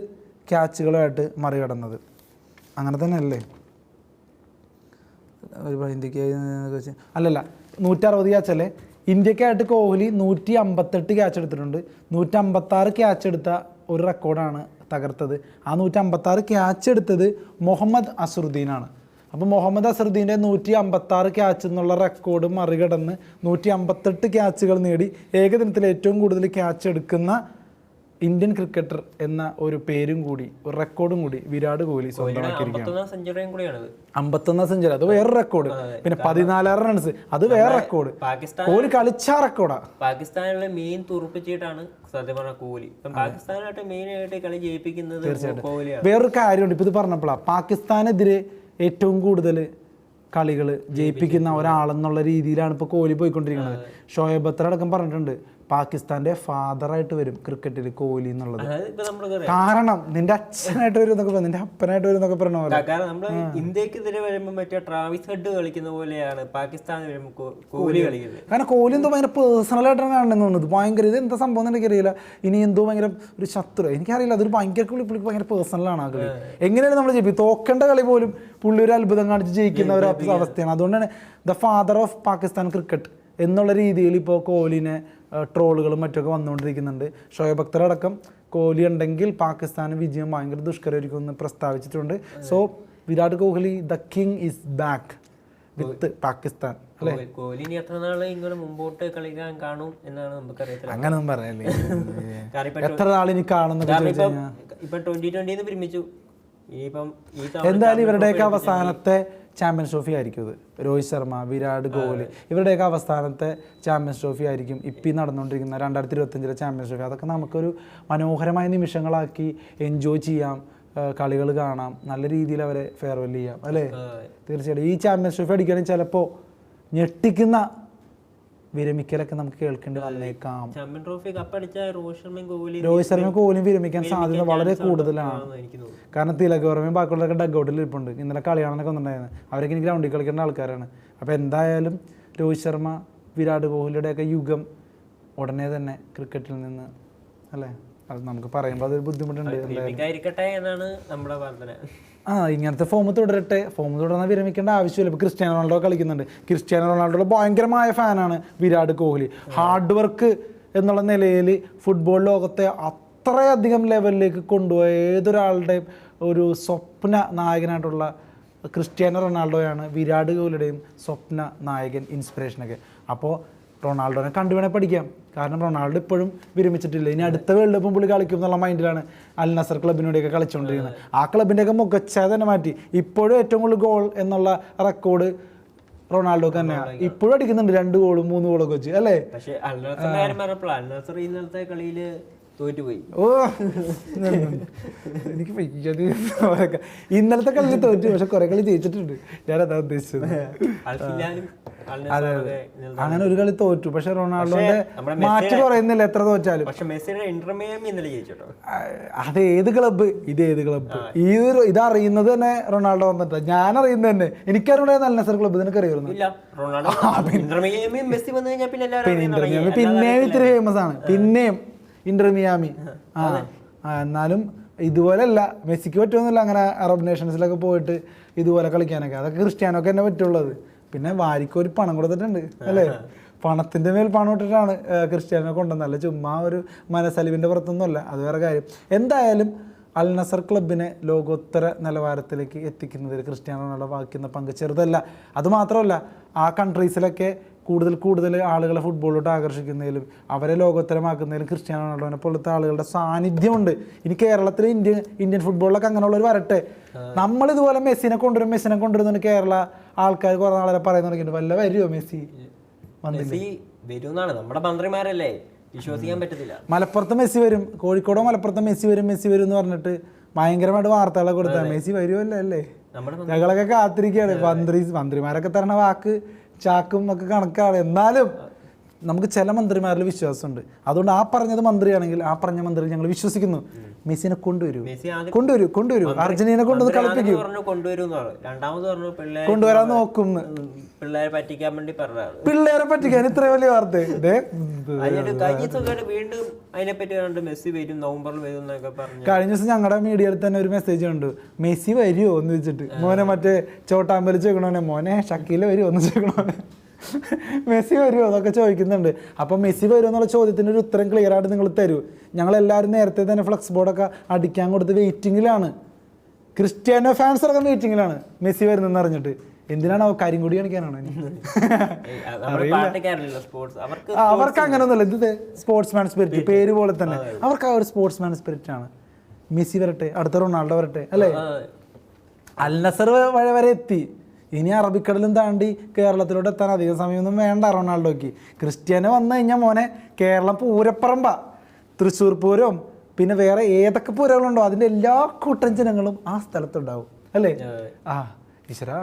ക്യാച്ചുകളുമായിട്ട് മറികടന്നത്. അങ്ങനെ തന്നെ അല്ലേ, ഇന്ത്യക്ക് അല്ലല്ല 160 ക്യാച്ചല്ലേ. ഇന്ത്യക്കായിട്ട് കോഹ്ലി 158 ക്യാച്ച് എടുത്തിട്ടുണ്ട്. 156 ക്യാച്ച് എടുത്ത ഒരു റെക്കോർഡാണ് തകർത്തത്. ആ 156 ക്യാച്ച് എടുത്തത് മുഹമ്മദ് അസറുദ്ദീനാണ്. അപ്പോൾ മുഹമ്മദ് അസറുദ്ദീൻ്റെ 156 ക്യാച്ച് എന്നുള്ള റെക്കോർഡ് മറികടന്ന് 158 ക്യാച്ചുകൾ നേടി ഏകദിനത്തിൽ ഏറ്റവും കൂടുതൽ ക്യാച്ച് എടുക്കുന്ന ഇന്ത്യൻ ക്രിക്കറ്റർ എന്ന ഒരു പേരും കൂടി, ഒരു റെക്കോർഡും കൂടി വിരാട് കോഹ്ലി സ്വന്തമാക്കിയിരിക്കുകയാണ്. 51 സെഞ്ചുറി, അത് വേറെ റെക്കോർഡ്. പിന്നെ 14 റൺസ്, അത് വേറെ റെക്കോർഡ്. കോഹ്ലി കളിച്ച റെക്കോർഡാ. പാകിസ്ഥാനിലെ മെയിൻ തുറപ്പിച്ചിട്ടാണ് സത്യം പറഞ്ഞ കോഹ്ലി. പാകിസ്ഥാനായിട്ട് മെയിൻ ആയിട്ട് കളി ജയിപ്പിക്കുന്നത് കോഹ്ലിയാണ്. വേറൊരു കാര്യമുണ്ട്, ഇപ്പൊ ഇത് പറഞ്ഞപ്പോഴാണ് പാകിസ്ഥാനെതിരെ ഏറ്റവും കൂടുതൽ കളികൾ ജയിപ്പിക്കുന്ന ഒരാളെന്നുള്ള രീതിയിലാണ് ഇപ്പോൾ കോഹ്ലി പോയിക്കൊണ്ടിരിക്കുന്നത്. ഷോയബ് അക്തർ അടക്കം പറഞ്ഞിട്ടുണ്ട് പാകിസ്ഥാന്റെ ഫാദറായിട്ട് വരും ക്രിക്കറ്റിൽ കോഹ്ലി എന്നുള്ളത്. കാരണം നിന്റെ അച്ഛനായിട്ട് വരും എന്നൊക്കെ, നിന്റെ അപ്പനായിട്ട് വരും എന്നൊക്കെ പറഞ്ഞ പോലെ. കാരണം നമ്മള് ഇന്ത്യക്കെതിരെ വരുമ്പോൾ മറ്റേ ട്രാവിസ് ഹെഡ് കളിക്കുന്ന പോലെയാണ് പാകിസ്ഥാൻ വരുമ്പോൾ കോഹ്ലി കളിക്കുന്നത്. കാരണം കോഹ്ലി എന്തോ ഭയങ്കര പേഴ്സണൽ ആയിട്ടാണ് കാണുന്നത് തോന്നുന്നത്. ഭയങ്കര ഇത് എന്താ സംഭവം എന്ന് എനിക്കറിയില്ല. ഇനി എന്തോ ഭയങ്കര ഒരു ശത്രു, എനിക്കറിയില്ല. അതൊരു ഭയങ്കര പുള്ളിക്ക് ഭയങ്കര പേഴ്സണലാണ് ആ കളി. എങ്ങനെയാണ് നമ്മൾ ജയിപ്പിക്കും? തോക്കേണ്ട കളി പോലും പുള്ളി ഒരു അത്ഭുതം കാണിച്ച് ജയിക്കുന്ന ഒരു അവസ്ഥയാണ്. അതുകൊണ്ടാണ് the father of Pakistan cricket എന്നുള്ള രീതിയിൽ ഇപ്പോൾ കോഹ്ലിനെ ട്രോളുകളും മറ്റൊക്കെ വന്നുകൊണ്ടിരിക്കുന്നുണ്ട്. ഷോയബ് അക്തർ അടക്കം കോഹ്ലി ഉണ്ടെങ്കിൽ പാകിസ്ഥാന് വിജയം ഭയങ്കര ദുഷ്കരമായിരിക്കും എന്ന് പ്രസ്താവിച്ചിട്ടുണ്ട്. So Virat Kohli the king is back with Pakistan അല്ലേ. കോഹ്ലി എത്ര നാളെ ഇങ്ങനെ മുമ്പോട്ട് കളിക്കാൻ കാണും എന്നാണ് നമുക്കറിയത്തില്ല. അങ്ങനൊന്നും പറയല്ലേ, എത്ര നാളിനി കാണുന്ന. ഇപ്പൊ 2020 വിരമിച്ചു. എന്തായാലും ഇവരുടെയൊക്കെ അവസാനത്തെ ചാമ്പ്യൻസ് ട്രോഫി ആയിരിക്കും ഇത്. രോഹിത് ശർമ്മ, വിരാട് കോഹ്ലി ഇവരുടെയൊക്കെ അവസാനത്തെ ചാമ്പ്യൻസ് ട്രോഫി ആയിരിക്കും ഇപ്പം നടന്നുകൊണ്ടിരിക്കുന്ന 2025 ചാമ്പ്യൻസ് ട്രോഫി. അതൊക്കെ നമുക്കൊരു മനോഹരമായ നിമിഷങ്ങളാക്കി എൻജോയ് ചെയ്യാം, കളികൾ കാണാം, നല്ല രീതിയിൽ അവരെ ഫെയർവെൽ ചെയ്യാം അല്ലേ. തീർച്ചയായിട്ടും ഈ ചാമ്പ്യൻസ് ട്രോഫി അടിക്കുകയാണെങ്കിൽ ചിലപ്പോൾ ഞെട്ടിക്കുന്ന വിരമിക്കലൊക്കെ നമുക്ക് കേൾക്കേണ്ടി വന്നേക്കാം. രോഹിത് ശർമ്മ കോഹ്ലിയും വിരമിക്കാൻ സാധ്യത വളരെ കൂടുതലാണ്. കാരണം തിലക് വർമ്മയും ബാക്കിയുള്ളവരൊക്കെ ഡഗ്ഔട്ടിൽ ഇരിപ്പുണ്ട്. ഇന്നലെ കളിയാണെന്നൊക്കെ വന്നിട്ടുണ്ടായിരുന്നു. അവരൊക്കെ ഇനി ഗ്രൗണ്ടിൽ കളിക്കേണ്ട ആൾക്കാരാണ്. അപ്പോൾ എന്തായാലും രോഹിത് ശർമ്മ, വിരാട് കോഹ്ലിയുടെയൊക്കെ യുഗം ഉടനെ തന്നെ ക്രിക്കറ്റിൽ നിന്ന് അല്ലേ. അത് നമുക്ക് പറയുമ്പോൾ അതൊരു ബുദ്ധിമുട്ടുണ്ട്. ഇങ്ങനത്തെ ഫോം തുടരട്ടെ. ഫോം തുടർന്നാൽ വിരമിക്കേണ്ട ആവശ്യമില്ല. ഇപ്പോൾ ക്രിസ്ത്യാനോ റൊണാൾഡോ കളിക്കുന്നുണ്ട്. ക്രിസ്ത്യാനോ റൊണാൾഡോയുടെ ഭയങ്കരമായ ഫാനാണ് വിരാട് കോഹ്ലി. ഹാർഡ് വർക്ക് എന്നുള്ള നിലയിൽ ഫുട്ബോൾ ലോകത്തെ അത്രയധികം ലെവലിലേക്ക് കൊണ്ടുപോയ ഏതൊരാളുടെയും ഒരു സ്വപ്ന നായകനായിട്ടുള്ള ക്രിസ്ത്യാനോ റൊണാൾഡോയാണ് വിരാട് കോഹ്ലിയുടെയും സ്വപ്ന നായകൻ, ഇൻസ്പിറേഷനൊക്കെ. അപ്പോൾ റൊണാൾഡോനെ കണ്ടുവേണേ പഠിക്കാം. കാരണം റൊണാൾഡോ ഇപ്പോഴും വിരമിച്ചിട്ടില്ല. ഇനി അടുത്ത വേൾഡ് കപ്പും പുള്ളി കളിക്കും എന്നുള്ള മൈൻഡിലാണ് അൽ നസർ ക്ലബിനോടെയൊക്കെ കളിച്ചുകൊണ്ടിരിക്കുന്നത്. ആ ക്ലബിൻ്റെയൊക്കെ മുഖച്ഛായ തന്നെ മാറ്റി. ഇപ്പോഴും ഏറ്റവും കൂടുതൽ ഗോൾ എന്നുള്ള റെക്കോർഡ് റൊണാൾഡോക്ക് തന്നെയാണ്. ഇപ്പോഴും അടിക്കുന്നുണ്ട് 2 ഗോളും 3 ഗോളൊക്കെ വെച്ച് അല്ലേ. പക്ഷേ ഇന്നലത്തെ കളിയില് തോറ്റുപോയി. ഓ എനിക്ക് ഇന്നലത്തെ കളി തോറ്റു, പക്ഷെ കുറെ കളി ജയിച്ചിട്ടുണ്ട്. ഞാനതാ ഉദ്ദേശിച്ചത്. അതെ അതെ, അങ്ങനെ ഒരു കളി തോറ്റു. പക്ഷെ റൊണാൾഡോന്റെ മാറ്റ് പറയുന്നില്ല എത്ര തോറ്റാലും. അത് ഏത് ക്ലബ്ബ്, ഇത് ഏത് ക്ലബ്ബ്, ഇതറിയുന്നത് തന്നെ റൊണാൾഡോ വന്നിട്ട്. ഞാൻ അറിയുന്നത് തന്നെ, എനിക്കറിവിടെ നല്ല നസർ ക്ലബ്ബ് നിനക്കറിയായിരുന്നു. പിന്നെയും ഇത്തിരി ഫേമസ് ആണ്. പിന്നെയും ഇന്റർ മിയാമി. എന്നാലും ഇതുപോലെയല്ല, മെസ്സിക്ക് പറ്റുമെന്നില്ല അങ്ങനെ അറബ് നേഷൻസിലൊക്കെ പോയിട്ട് ഇതുപോലെ കളിക്കാനൊക്കെ. അതൊക്കെ ക്രിസ്ത്യാനോക്ക് തന്നെ പറ്റുള്ളത്. പിന്നെ വാരിക്കൊരു പണം കൊടുത്തിട്ടുണ്ട് അല്ലേ. പണത്തിൻ്റെ മേൽ പണം ഇട്ടിട്ടാണ് ക്രിസ്ത്യാനോ കൊണ്ടുവന്നല്ല, ചുമ്മാ ഒരു മനസ്സലിവിൻ്റെ പുറത്തൊന്നുമല്ല. അത് വേറെ കാര്യം. എന്തായാലും അൽ നസർ ക്ലബിനെ ലോകോത്തര നിലവാരത്തിലേക്ക് എത്തിക്കുന്നതിൽ ക്രിസ്ത്യാനോ റൊണാൾഡോ വഹിക്കുന്ന പങ്ക് ചെറുതല്ല. അതുമാത്രമല്ല, ആ കൺട്രീസിലൊക്കെ കൂടുതൽ ആളുകളെ ഫുട്ബോളിലോട്ട് ആകർഷിക്കുന്നതിലും അവരെ ലോകോത്തരമാക്കുന്നതിലും ക്രിസ്ത്യാനോ റൊണാൾഡോനെ പോലത്തെ ആളുകളുടെ സാന്നിധ്യമുണ്ട്. ഇനി കേരളത്തിൽ ഇന്ത്യൻ ഫുട്ബോളിലൊക്കെ അങ്ങനെയുള്ളവർ വരട്ടെ. നമ്മളിതുപോലെ മെസ്സിനെ കൊണ്ടുവരുന്നുണ്ട് കേരള ആൾക്കാർ കുറേ നാളെ പറയുന്നുണ്ട്. വല്ല വരുമോ മെസ്സി? നമ്മുടെ മന്ത്രിമാരല്ലേ, വിശ്വസിക്കാൻ പറ്റത്തില്ല. മലപ്പുറത്ത് മെസ്സി വരും, കോഴിക്കോടോ മലപ്പുറത്ത് മെസ്സി വരും എന്ന് പറഞ്ഞിട്ട് ഭയങ്കരമായിട്ട് വാർത്തകളൊക്കെ കൊടുത്താൽ മെസ്സി വരുമല്ലോ അല്ലേ? ഞങ്ങളൊക്കെ കാത്തിരിക്കുകയാണ്. മന്ത്രിമാരൊക്കെ തരണ വാക്ക് ചാക്കും ഒക്കെ കണക്കാണ്. എന്നാലും നമുക്ക് ചില മന്ത്രിമാരിൽ വിശ്വാസമുണ്ട്. അതുകൊണ്ട് ആ പറഞ്ഞത് മന്ത്രിയാണെങ്കിൽ ആ പറഞ്ഞ മന്ത്രി ഞങ്ങൾ വിശ്വസിക്കുന്നു. മെസ്സിനെ കൊണ്ടുവരൂ അർജന്റീന കൊണ്ടുവന്ന് കളിപ്പിക്കും. കൊണ്ടുവരാൻ നോക്കും. പിള്ളേരെ പറ്റിക്കാൻ ഇത്ര വലിയ വാർത്ത. കഴിഞ്ഞ ദിവസം ഞങ്ങളുടെ മീഡിയയിൽ തന്നെ ഒരു മെസ്സേജ് ഉണ്ട്, മെസ്സി വരുമോ എന്ന് വെച്ചിട്ട്. മോനെ മറ്റേ ചോട്ടാമ്പലി ചോദിക്കണോനെ, മോനെ ഷക്കീല വരുമോ എന്ന് ചോദിക്കണോനെ, മെസ്സി വരുമോ എന്നൊക്കെ ചോദിക്കുന്നുണ്ട്. അപ്പം മെസ്സി വരുമോ എന്നുള്ള ചോദ്യത്തിന് ഒരു ഉത്തരം ക്ലിയർ ആയിട്ട് നിങ്ങൾ തരൂ. ഞങ്ങളെല്ലാവരും നേരത്തെ തന്നെ ഫ്ലക്സ് ബോർഡൊക്കെ അടിക്കാൻ കൊടുത്ത് വെയിറ്റിങ്ങിലാണ്. ക്രിസ്ത്യാനോ ഫാൻസ് അടക്കം വെയിറ്റിങ്ങിലാണ് മെസ്സി വരുന്നതെന്ന് അറിഞ്ഞിട്ട്. എന്തിനാണ് കരിങ്കൊടി കാണിക്കാനാണോ? അവർക്ക് അങ്ങനെയൊന്നുമില്ല. ഇത് സ്പോർട്സ്മാൻ സ്പിരിറ്റ്, പേര് പോലെ തന്നെ അവർക്ക് ആ ഒരു സ്പോർട്സ്മാൻ സ്പിരിറ്റ് ആണ്. മെസ്സി വരട്ടെ, അടുത്ത റൊണാൾഡോ വരട്ടെ അല്ലേ? അൽ നസർ വരെ എത്തി. ഇനി അറബിക്കടലും താണ്ടി കേരളത്തിലോട്ട് എത്താൻ അധികം സമയമൊന്നും വേണ്ട റൊണാൾഡോയ്ക്ക്. ക്രിസ്ത്യാനോ വന്നു കഴിഞ്ഞാൽ മോനെ കേരളം പൂരപ്പറമ്പ. തൃശ്ശൂർ പൂരവും പിന്നെ വേറെ ഏതൊക്കെ പൂരങ്ങളുണ്ടോ അതിൻ്റെ എല്ലാ കൂട്ടം ജനങ്ങളും ആ സ്ഥലത്തുണ്ടാവും അല്ലേ? ആ ഈശ്വരാ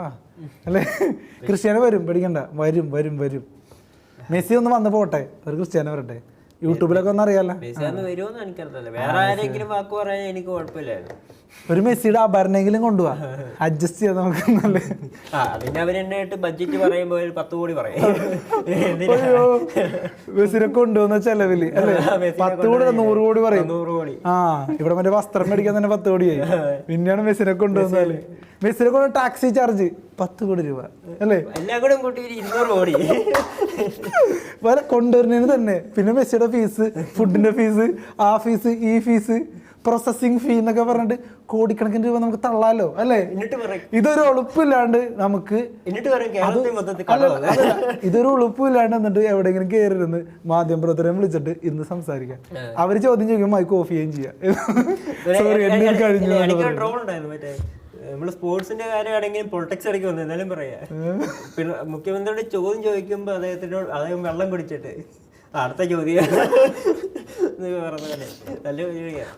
അല്ലേ? ക്രിസ്ത്യാനോ വരും, പേടിക്കണ്ട, വരും. മെസ്സി ഒന്ന് വന്ന് പോട്ടെ, ഒരു ക്രിസ്ത്യാനോ വരട്ടെ. യൂട്യൂബിലൊക്കെ ഒന്നും അറിയാലോ. ഒരു മെസ്സിയുടെ ആഭരണെങ്കിലും കൊണ്ടുപോവാ, അഡ്ജസ്റ്റ് ചെയ്യാൻ നമുക്ക്. മെസ്സിനെ കൊണ്ടുവന്ന ചെലവില് അല്ലേ 10 കോടി 100 കോടി പറയും. ആ ഇവിടെ മറ്റേ വസ്ത്രം മേടിക്കാൻ തന്നെ 10 കോടിയായി. പിന്നെയാണ് മെസ്സിനെ കൊണ്ടുവന്നാല്. മെസ്സിനെ കൊണ്ട് ടാക്സി ചാർജ് 10 കോടി രൂപ അല്ലേ? കൊണ്ടുവരുന്നതിന് തന്നെ. പിന്നെ മെസ്സിയുടെ ഫീസ്, ഫുഡിന്റെ ഫീസ്, ആ ഫീസ്, ഈ ഫീസ്, പ്രോസസിങ് ഫീ എന്നൊക്കെ പറഞ്ഞിട്ട് കോടിക്കണക്കിന് രൂപ നമുക്ക് തള്ളാലോ അല്ലേ? ഇതൊരു ഉളുപ്പില്ലാണ്ട് നമുക്ക് ഇതൊരു ഉളുപ്പില്ലാണ്ട് എന്നിട്ട് എവിടെയെങ്കിലും കയറിയിരുന്ന് മാധ്യമപ്രവർത്തകരെ വിളിച്ചിട്ട് ഇന്ന് സംസാരിക്കാം. അവര് ചോദ്യം ചോദിക്കുമ്പോൾ അത് ഓഫ് ചെയ്യുകയും ചെയ്യാം. സോറി എന്നെ കഴിഞ്ഞു. നമ്മള് സ്പോർട്സിന്റെ കാര്യമാണെങ്കിലും പൊളിറ്റിക്സ് ഇടയ്ക്ക് വന്നു എന്നാലും പറയാ. പിന്നെ മുഖ്യമന്ത്രിയുടെ ചോദ്യം ചോദിക്കുമ്പോ അദ്ദേഹം വെള്ളം കുടിച്ചിട്ട് അടുത്ത ചോദ്യം.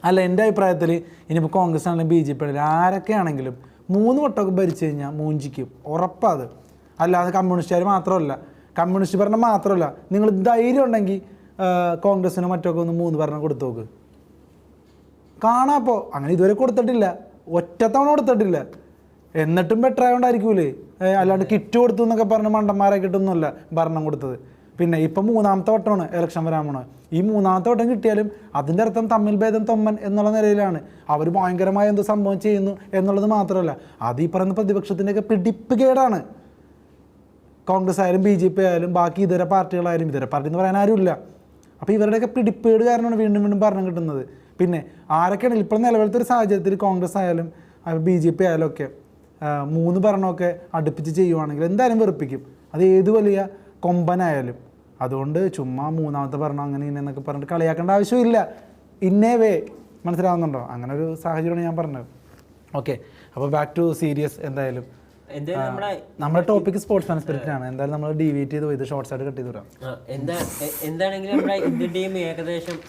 അല്ല, എൻ്റെ അഭിപ്രായത്തിൽ ഇനിയിപ്പോൾ കോൺഗ്രസ് ആണെങ്കിലും BJP ആണെങ്കിലും ആരൊക്കെ ആണെങ്കിലും 3 വട്ടമൊക്കെ ഭരിച്ചു കഴിഞ്ഞാൽ മൂഞ്ചിക്കും, ഉറപ്പാത്. അല്ലാതെ കമ്മ്യൂണിസ്റ്റുകാർ മാത്രമല്ല, കമ്മ്യൂണിസ്റ്റ് ഭരണം മാത്രമല്ല, നിങ്ങൾ ധൈര്യം ഉണ്ടെങ്കിൽ കോൺഗ്രസിനോ മറ്റൊക്കെ ഒന്ന് 3 ഭരണം കൊടുത്തു നോക്ക്, കാണാപ്പോൾ. അങ്ങനെ ഇതുവരെ കൊടുത്തിട്ടില്ല, ഒറ്റത്തവണ കൊടുത്തിട്ടില്ല. എന്നിട്ടും ബെറ്റർ ആയതുകൊണ്ടായിരിക്കൂലേ. അല്ലാണ്ട് കിറ്റ് കൊടുത്തു എന്നൊക്കെ പറഞ്ഞ് മണ്ടന്മാരെ കിട്ടുന്നല്ല ഭരണം കൊടുത്തത്. പിന്നെ ഇപ്പം 3ാമത്തെ വട്ടമാണ് ഇലക്ഷൻ വരാൻ പോണത്. ഈ 3ാമത്തെ വട്ടം കിട്ടിയാലും അതിൻ്റെ അർത്ഥം തമ്മിൽ ഭേദം തൊമ്മൻ എന്നുള്ള നിലയിലാണ്. അവർ ഭയങ്കരമായ എന്തോ സംഭവം ചെയ്യുന്നു എന്നുള്ളത് മാത്രമല്ല, അത് ഈ പറയുന്ന പ്രതിപക്ഷത്തിൻ്റെയൊക്കെ പിടിപ്പ് കേടാണ്. കോൺഗ്രസ് ആയാലും BJP ആയാലും ബാക്കി ഇതര പാർട്ടികളായാലും, ഇതര പാർട്ടി എന്ന് പറയാൻ ആരുമില്ല. അപ്പോൾ ഇവരുടെയൊക്കെ പിടിപ്പേട് കാരണമാണ് വീണ്ടും ഭരണം കിട്ടുന്നത്. പിന്നെ ആരൊക്കെയാണ് ഇപ്പോൾ നിലവിലത്തെ ഒരു സാഹചര്യത്തിൽ കോൺഗ്രസ് ആയാലും BJP ആയാലും ഒക്കെ 3 ഭരണമൊക്കെ അടുപ്പിച്ച് ചെയ്യുവാണെങ്കിൽ എന്തായാലും വെറുപ്പിക്കും, അത് ഏത് വലിയ കൊമ്പനായാലും. അതുകൊണ്ട് ചുമ്മാ 3ാമത്തെ ഭരണം അങ്ങനെ ഇന്നൊക്കെ പറഞ്ഞിട്ട് കളിയാക്കേണ്ട ആവശ്യമില്ല. ഇന്നേ മനസ്സിലാവുന്നുണ്ടോ? അങ്ങനെ ഒരു സാഹചര്യമാണ് ഞാൻ പറഞ്ഞത്. ഓക്കെ, അപ്പോൾ ബാക്ക് ടു സീരിയസ്. എന്തായാലും നമ്മുടെ ടോപ്പിക് സ്പോർട്സ്മാൻ സ്പിരിറ്റ് ആണ്. എന്തായാലും നമ്മൾ ഡീവിയേറ്റ് ചെയ്ത് പോയത് ഷോർട്സ് ആയിട്ട് കട്ട് ചെയ്ത് വരാം.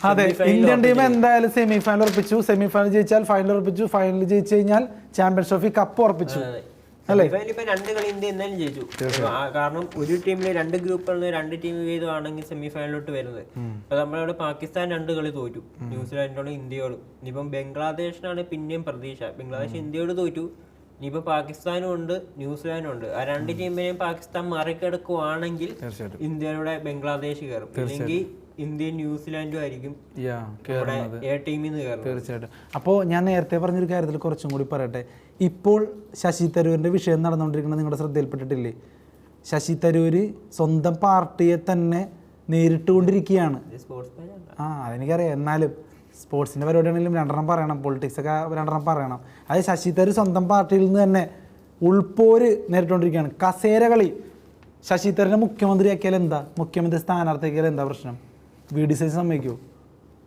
അതെ, ഇന്ത്യൻ ടീം എന്തായാലും സെമി ഫൈനൽ ഉറപ്പിച്ചു. സെമി ഫൈനൽ ജയിച്ചാൽ ഫൈനൽ ഉറപ്പിച്ചു. ഫൈനൽ ജയിച്ചു കഴിഞ്ഞാൽ ചാമ്പ്യൻസ് ട്രോഫി കപ്പ് ഉറപ്പിച്ചു അല്ലേ? ഇപ്പൊ 2 കളി ഇന്ത്യ എന്തായാലും ജയിച്ചു. കാരണം ഒരു ടീമില് 2 ഗ്രൂപ്പുകളിൽ 2 ടീം വീതമാണെങ്കിൽ സെമി ഫൈനലിലോട്ട് വരുന്നത്. അപ്പൊ നമ്മളിവിടെ പാകിസ്ഥാൻ 2 കളി തോറ്റു, ന്യൂസിലാൻഡിനോട് ഇന്ത്യയോടും. ഇനിയിപ്പം ബംഗ്ലാദേശിനാണ് പിന്നെയും പ്രതീക്ഷ. ബംഗ്ലാദേശ് ഇന്ത്യയോട് തോറ്റു, ഇനിയിപ്പോ പാകിസ്ഥാനും ഉണ്ട് ന്യൂസിലാൻഡും ഉണ്ട്. ആ 2 ടീമിനെയും പാകിസ്ഥാൻ മറികടക്കുവാണെങ്കിൽ ഇന്ത്യയുടെ ബംഗ്ലാദേശ് കയറും, അല്ലെങ്കിൽ ഇന്ത്യയും ന്യൂസിലാൻഡും ആയിരിക്കും തീർച്ചയായിട്ടും. അപ്പോൾ ഞാൻ നേരത്തെ പറഞ്ഞൊരു കാര്യത്തിൽ കുറച്ചും കൂടി പറയട്ടെ. ഇപ്പോൾ ശശി തരൂരിൻ്റെ വിഷയം നടന്നുകൊണ്ടിരിക്കുന്നത് നിങ്ങളുടെ ശ്രദ്ധയിൽപ്പെട്ടിട്ടില്ലേ? ശശി തരൂർ സ്വന്തം പാർട്ടിയെ തന്നെ നേരിട്ടുകൊണ്ടിരിക്കുകയാണ്. അതെനിക്കറിയാം, എന്നാലും സ്പോർട്സിൻ്റെ പരിപാടിയാണെങ്കിലും 2 പറയണം, പൊളിറ്റിക്സൊക്കെ 2 പറയണം. അത് ശശി തരൂർ സ്വന്തം പാർട്ടിയിൽ നിന്ന് തന്നെ ഉൾപ്പോര് നേരിട്ടുകൊണ്ടിരിക്കുകയാണ്. കസേര കളി ശശി തരൂരിനെ മുഖ്യമന്ത്രിയാക്കിയാൽ എന്താ, മുഖ്യമന്ത്രി സ്ഥാനാർത്ഥിയാക്കിയാൽ എന്താ പ്രശ്നം? VD സതീശൻ സമ്മതിക്കുമോ?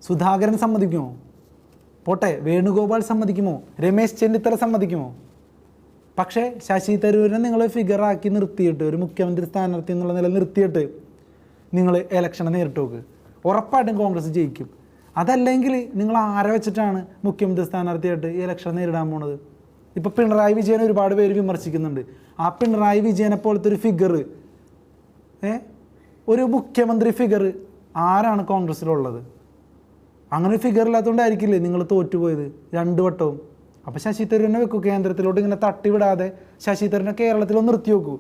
സുധാകരൻ സമ്മതിക്കുമോ? പോട്ടെ, വേണുഗോപാൽ സമ്മതിക്കുമോ? രമേശ് ചെന്നിത്തല സമ്മതിക്കുമോ? പക്ഷേ ശശി തരൂരിനെ നിങ്ങൾ ഫിഗറാക്കി നിർത്തിയിട്ട്, ഒരു മുഖ്യമന്ത്രി സ്ഥാനാർത്ഥി എന്നുള്ള നില നിർത്തിയിട്ട് നിങ്ങൾ ഇലക്ഷനെ നേരിട്ട് നോക്ക്, ഉറപ്പായിട്ടും കോൺഗ്രസ് ജയിക്കും. അതല്ലെങ്കിൽ നിങ്ങൾ ആരെ വെച്ചിട്ടാണ് മുഖ്യമന്ത്രി സ്ഥാനാർത്ഥിയായിട്ട് ഈ ഇലക്ഷൻ നേരിടാൻ പോണത്? ഇപ്പോൾ പിണറായി വിജയനെ ഒരുപാട് പേര് വിമർശിക്കുന്നുണ്ട്. ആ പിണറായി വിജയനെ പോലത്തെ ഒരു ഫിഗർ, ഒരു മുഖ്യമന്ത്രി ഫിഗർ ആരാണ് കോൺഗ്രസ്സിലുള്ളത്? അങ്ങനെ ഫിഗർ ഇല്ലാത്തതുകൊണ്ടായിരിക്കില്ലേ നിങ്ങൾ തോറ്റുപോയത് 2 വട്ടവും. അപ്പോൾ ശശി തരൂരിനെ വെക്കൂ കേന്ദ്രത്തിലോട്ട്, ഇങ്ങനെ തട്ടിവിടാതെ ശശി തരൂരിനെ കേരളത്തിലൊന്ന് നിർത്തി വെക്കൂ,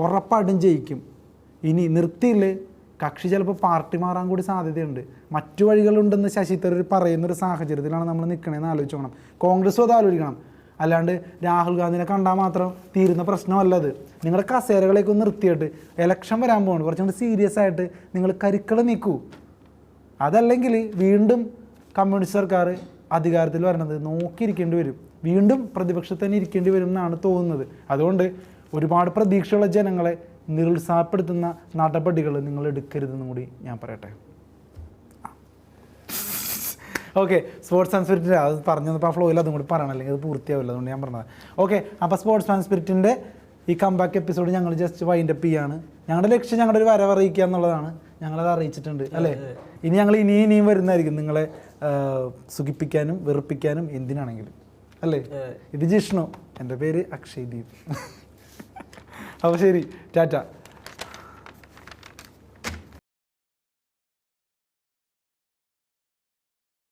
ഉറപ്പായിട്ടും ജയിക്കും. ഇനി നിർത്തിയില്ലേ കക്ഷി ചിലപ്പോൾ പാർട്ടി മാറാൻ കൂടി സാധ്യതയുണ്ട്. മറ്റു വഴികളുണ്ടെന്ന് ശശി തരൂർ പറയുന്നൊരു സാഹചര്യത്തിലാണ് നമ്മൾ നിൽക്കണേന്ന് ആലോചിക്കണം. കോൺഗ്രസ്സും അത് ആലോചിക്കണം. അല്ലാണ്ട് രാഹുൽ ഗാന്ധിനെ കണ്ടാൽ മാത്രം തീരുന്ന പ്രശ്നമല്ലത്. നിങ്ങളുടെ കസേരകളേക്ക് ഒന്ന് നിർത്തിയിട്ട് ഇലക്ഷൻ വരാൻ പോകുന്നു, കുറച്ചും കൂടി സീരിയസ് ആയിട്ട് നിങ്ങൾ കരുക്കൾ നീക്കൂ. അതല്ലെങ്കിൽ വീണ്ടും കമ്മ്യൂണിസ്റ്റ് സർക്കാർ അധികാരത്തിൽ വരണത് നോക്കിയിരിക്കേണ്ടി വരും, വീണ്ടും പ്രതിപക്ഷത്ത് തന്നെ ഇരിക്കേണ്ടി വരും എന്നാണ് തോന്നുന്നത്. അതുകൊണ്ട് ഒരുപാട് പ്രതീക്ഷയുള്ള ജനങ്ങളെ നിരുത്സാഹപ്പെടുത്തുന്ന നടപടികൾ നിങ്ങൾ എടുക്കരുതെന്നും കൂടി ഞാൻ പറയട്ടെ. ഓക്കെ, സ്പോർട്സ് ആൻഡ് സ്പിരിറ്റിൻ്റെ അത് പറഞ്ഞപ്പോൾ ആ ഫ്ലോയിൽ അതും കൂടി പറയണം, അല്ലെങ്കിൽ അത് പൂർത്തിയാവില്ല, അതുകൊണ്ട് ഞാൻ പറഞ്ഞത്. ഓക്കെ, അപ്പോൾ സ്പോർട്സ് ആൻഡ് സ്പിരിറ്റിൻ്റെ ഈ കംബാക്ക് എപ്പിസോഡ് ഞങ്ങൾ ജസ്റ്റ് വൈൻഡപ്പ് ചെയ്യാണ്. ഞങ്ങളുടെ ലക്ഷ്യം ഞങ്ങളുടെ ഒരു വരവറിയിക്കുക എന്നുള്ളതാണ്. ഞങ്ങളത് അറിയിച്ചിട്ടുണ്ട് അല്ലേ. ഇനി ഞങ്ങൾ ഇനിയും വരുന്നതായിരിക്കും നിങ്ങളെ സുഖിപ്പിക്കാനും വെറുപ്പിക്കാനും എന്തിനാണെങ്കിലും അല്ലേ. ഇത് ജിഷ്ണു, എൻ്റെ പേര് അക്ഷയ് ദീപ്. അപ്പോൾ ശരി, ടാറ്റ.